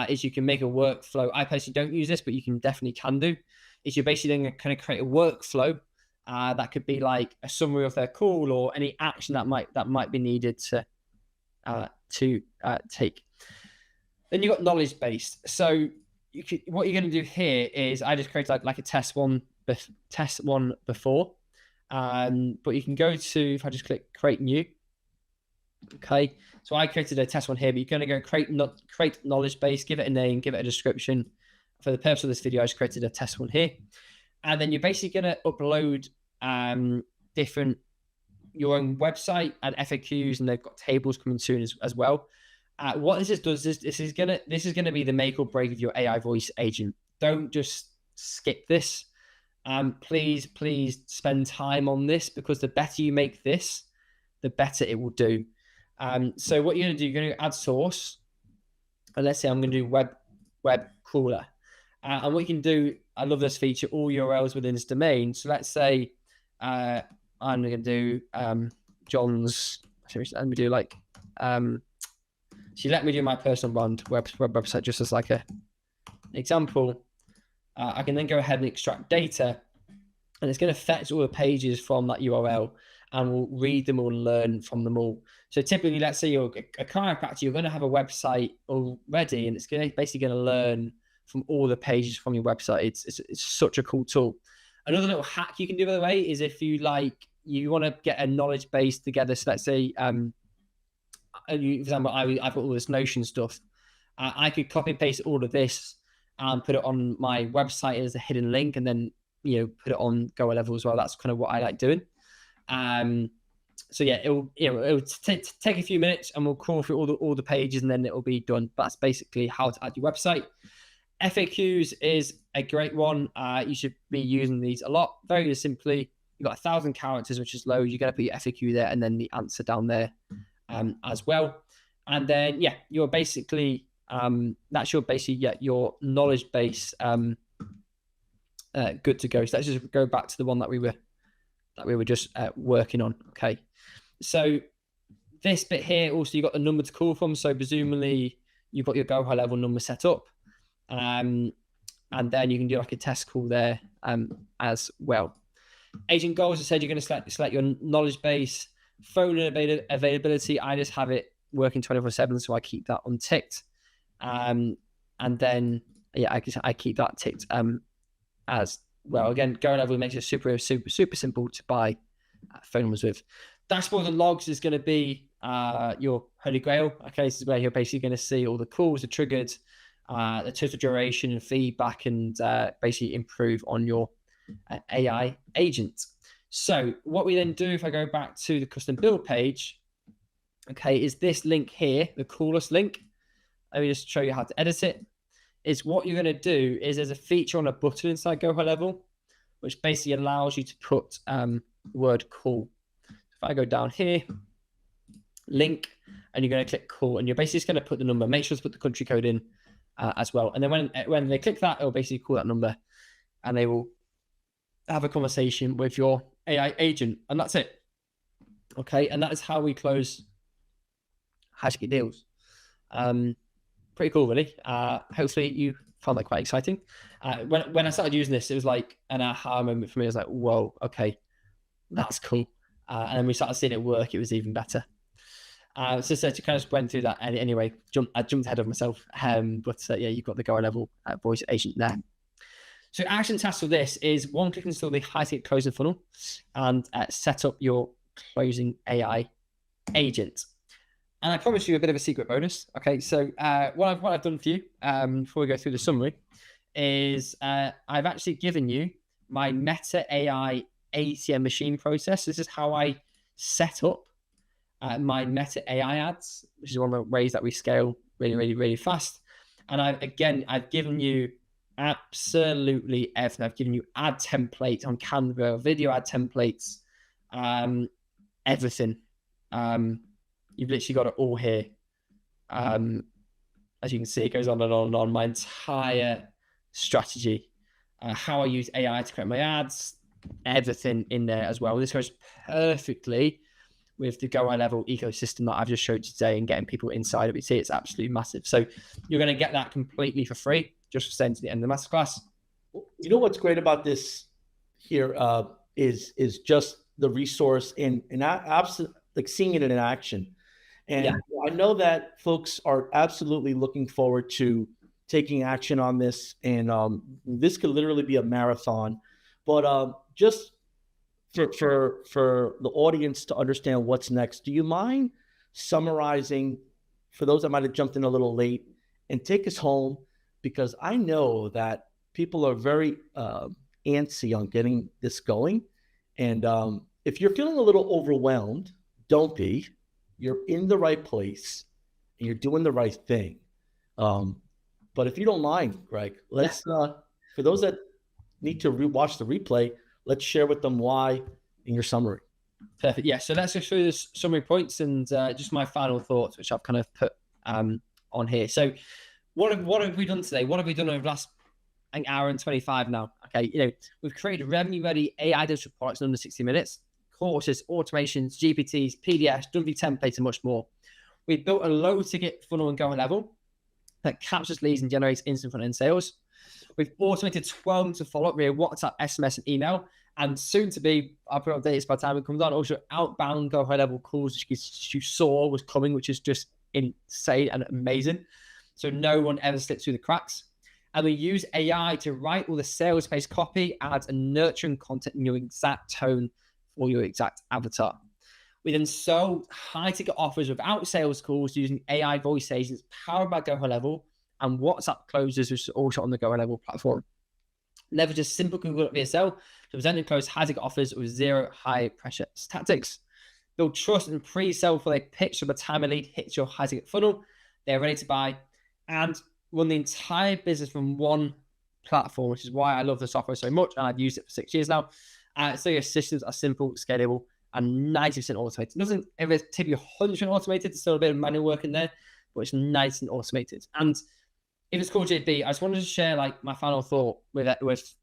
S2: is you can make a workflow. I personally don't use this, but you can definitely do. Is you're basically then kind of create a workflow that could be like a summary of their call or any action that might be needed to take. Then you got knowledge based. So what you're going to do here is I just created like a test one before, but you can go to, if I just click create new. Okay, so I created a test one here, but you're going to go create knowledge base, give it a name, give it a description. For the purpose of this video, I just created a test one here, and then you're basically going to upload different your own website and FAQs, and they've got tables coming soon as well. What this does is this is gonna be the make or break of your AI voice agent. Don't just skip this. Please spend time on this, because the better you make this, the better it will do. So what you're gonna do, you're gonna add source, and let's say I'm gonna do web crawler. And what you can do, I love this feature, all URLs within this domain. So let's say I'm going to do John's. Let me do like so let me do my personal brand website just as like an example. I can then go ahead and extract data, and it's going to fetch all the pages from that URL, and we'll read them all and learn from them all. So typically, let's say you're a chiropractor, you're going to have a website already, and it's basically going to learn from all the pages from your website. It's such a cool tool. Another little hack you can do, by the way, is if you want to get a knowledge base together. So let's say, for example, I've got all this Notion stuff. I could copy and paste all of this and put it on my website as a hidden link, and then put it on HighLevel as well. That's kind of what I like doing. So yeah, it'll take a few minutes, and we'll crawl through all the pages, and then it'll be done. That's basically how to add your website. FAQs is a great one. You should be using these a lot. Very simply, you've got 1,000 characters, which is low. You're going to put your FAQ there, and then the answer down there as well. And then yeah, you're basically that's your knowledge base good to go. So let's just go back to the one that we were just working on. Okay, so this bit here, also you got the number to call from. So presumably you've got your Go HighLevel number set up. And then you can do like a test call there as well. Agent goals, I said, you're going to select your knowledge base. Phone availability, I just have it working 24/7, so I keep that unticked. And then yeah, I keep that ticked as well. Again, HighLevel makes it super simple to buy phone numbers with. Dashboards and logs is going to be your holy grail. Okay, this is where you're basically going to see all the calls, the triggered, the total duration and feedback, and basically improve on your AI agent. So what we then do, if I go back to the custom build page, okay, is this link here, the coolest link. Let me just show you how to edit it. Is what you're going to do is there's a feature on a button inside Go HighLevel, which basically allows you to put word call. If I go down here, link, and you're going to click call, and you're basically just going to put the number. Make sure to put the country code in as well. And then when they click that, it'll basically call that number, and they will have a conversation with your AI agent, and that's it. Okay, and that is how we close high-ticket deals. Pretty cool, really. Hopefully you found that quite exciting. When I started using this, it was like an aha moment for me. I was like, whoa, okay, that's cool. And then we started seeing it work. It was even better. So to kind of went through that anyway. I jumped ahead of myself. But yeah, you've got the HighLevel voice agent there. So action task for this is one, click install the high-ticket closing funnel and set up your closing AI agent. And I promise you a bit of a secret bonus. Okay, so what I've done for you before we go through the summary is I've actually given you my Meta AI ATM machine process. This is how I set up my Meta AI ads, which is one of the ways that we scale really, really, really fast. And I've given you absolutely everything. I've given you ad templates on Canva, video ad templates, everything. You've literally got it all here. As you can see, it goes on and on and on. My entire strategy, how I use AI to create my ads, everything in there as well. This goes perfectly with the HighLevel ecosystem that I've just showed you today and getting people inside of it. See, it's absolutely massive. So you're going to get that completely for free just for staying to the end of the masterclass.
S1: You know what's great about this here is just the resource and like seeing it in action. And yeah, I know that folks are absolutely looking forward to taking action on this. And this could literally be a marathon. But just for the audience to understand what's next, do you mind summarizing for those that might have jumped in a little late and take us home? Because I know that people are very antsy on getting this going. And if you're feeling a little overwhelmed, don't be. You're in the right place and you're doing the right thing. But if you don't mind, Greg, let's for those that need to watch the replay, let's share with them why in your summary.
S2: Perfect. Yeah. So let's go through the summary points and just my final thoughts, which I've kind of put on here. So what have we done today? What have we done over the last an hour and 25 now? Okay. We've created revenue-ready AI digital products in under 60 minutes. Courses, automations, GPTs, PDFs, WP templates, and much more. We've built a low-ticket funnel and HighLevel that captures leads and generates instant front-end sales. We've automated 12 months of follow-up via WhatsApp, SMS, and email, and soon to be, I'll put updates by the time it comes on. Also, outbound HighLevel calls, which you saw was coming, which is just insane and amazing. So no one ever slips through the cracks. And we use AI to write all the sales-based copy, ads, and nurturing content in your exact tone for your exact avatar. We then sold high-ticket offers without sales calls using AI voice agents powered by HighLevel and WhatsApp closers, which is also on the HighLevel platform. Leverage a simple Google VSL to present and close high-ticket offers with zero high-pressure tactics. Build trust and pre-sell before they pitch by the time a lead hits your high-ticket funnel. They're ready to buy and run the entire business from one platform, which is why I love the software so much, and I've used it for 6 years now. So your systems are simple, scalable, and 90% automated. It doesn't ever tip you 100% automated. There's still a bit of manual work in there, but it's nice and automated. And if it's called JB, I just wanted to share like my final thought with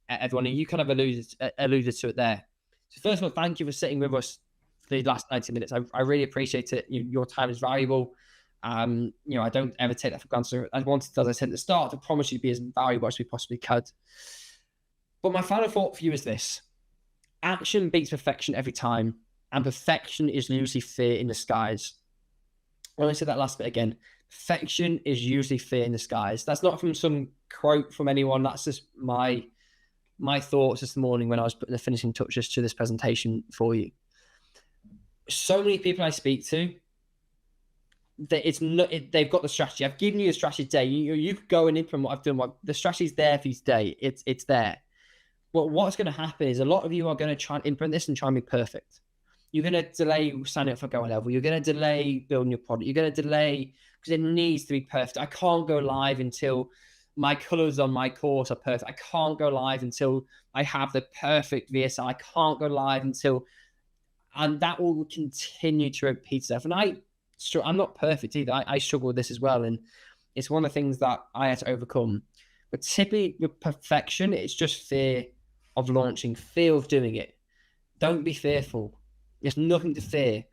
S2: everyone, and you kind of alluded to it there. So first of all, thank you for sitting with us for the last 90 minutes. I really appreciate it. Your time is valuable. I don't ever take that for granted. I wanted, as I said at the start, to promise you to be as valuable as we possibly could. But my final thought for you is this. Action beats perfection every time, and perfection is usually fear in disguise. When I said that last bit again, perfection is usually fear in disguise. That's not from some quote from anyone. That's just my thoughts this morning when I was putting the finishing touches to this presentation for you. So many people I speak to, they've got the strategy. I've given you a strategy today. You could go and implement what I've done. The strategy's there for you today. It's there. But what's going to happen is a lot of you are going to try and implement this and try and be perfect. You're going to delay signing up for HighLevel. You're going to delay building your product. You're going to delay because it needs to be perfect. I can't go live until my colors on my course are perfect. I can't go live until I have the perfect VSI. I can't go live until, and that will continue to repeat itself. And I'm not perfect either. I struggle with this as well. And it's one of the things that I had to overcome. But typically with perfection, it's just fear of launching, fear of doing it. Don't be fearful. There's nothing to fear.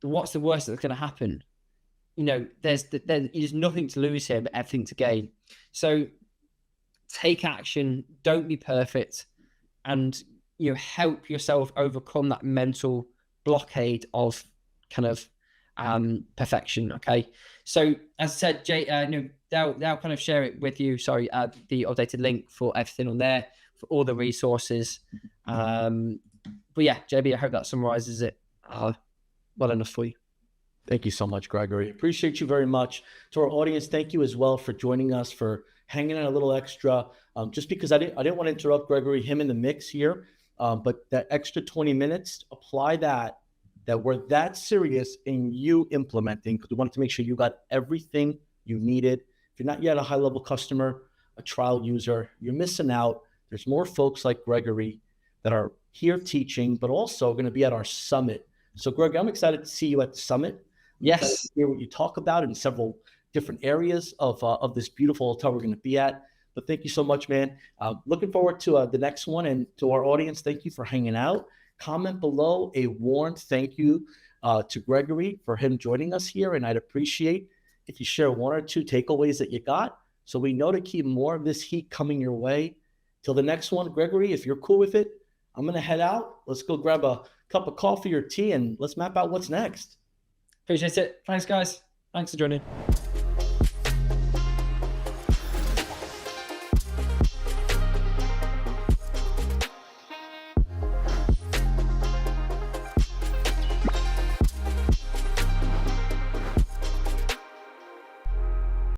S2: What's the worst that's going to happen? There's nothing to lose here, but everything to gain. So take action. Don't be perfect, and help yourself overcome that mental blockade of kind of perfection. Okay. So as I said, they'll kind of share it with you. Sorry, the updated link for everything on there for all the resources. But yeah, JB, I hope that summarizes it well enough for you.
S1: Thank you so much, Gregory. Appreciate you very much. To our audience, thank you as well for joining us, for hanging out a little extra. Just because I didn't want to interrupt Gregory, him in the mix here, but that extra 20 minutes, apply that we're that serious in you implementing, because we wanted to make sure you got everything you needed. If you're not yet a high-level customer, a trial user, you're missing out. There's more folks like Gregory that are here teaching, but also going to be at our summit. So, Greg, I'm excited to see you at the summit.
S2: Yes.
S1: To hear what you talk about in several different areas of this beautiful hotel we're going to be at. But thank you so much, man. Looking forward to the next one. And to our audience, thank you for hanging out. Comment below a warm thank you to Gregory for him joining us here. And I'd appreciate if you share one or two takeaways that you got, so we know to keep more of this heat coming your way. Till the next one, Gregory, if you're cool with it, I'm going to head out. Let's go grab a cup of coffee or tea and let's map out what's next.
S2: Appreciate it. Thanks, guys. Thanks for joining.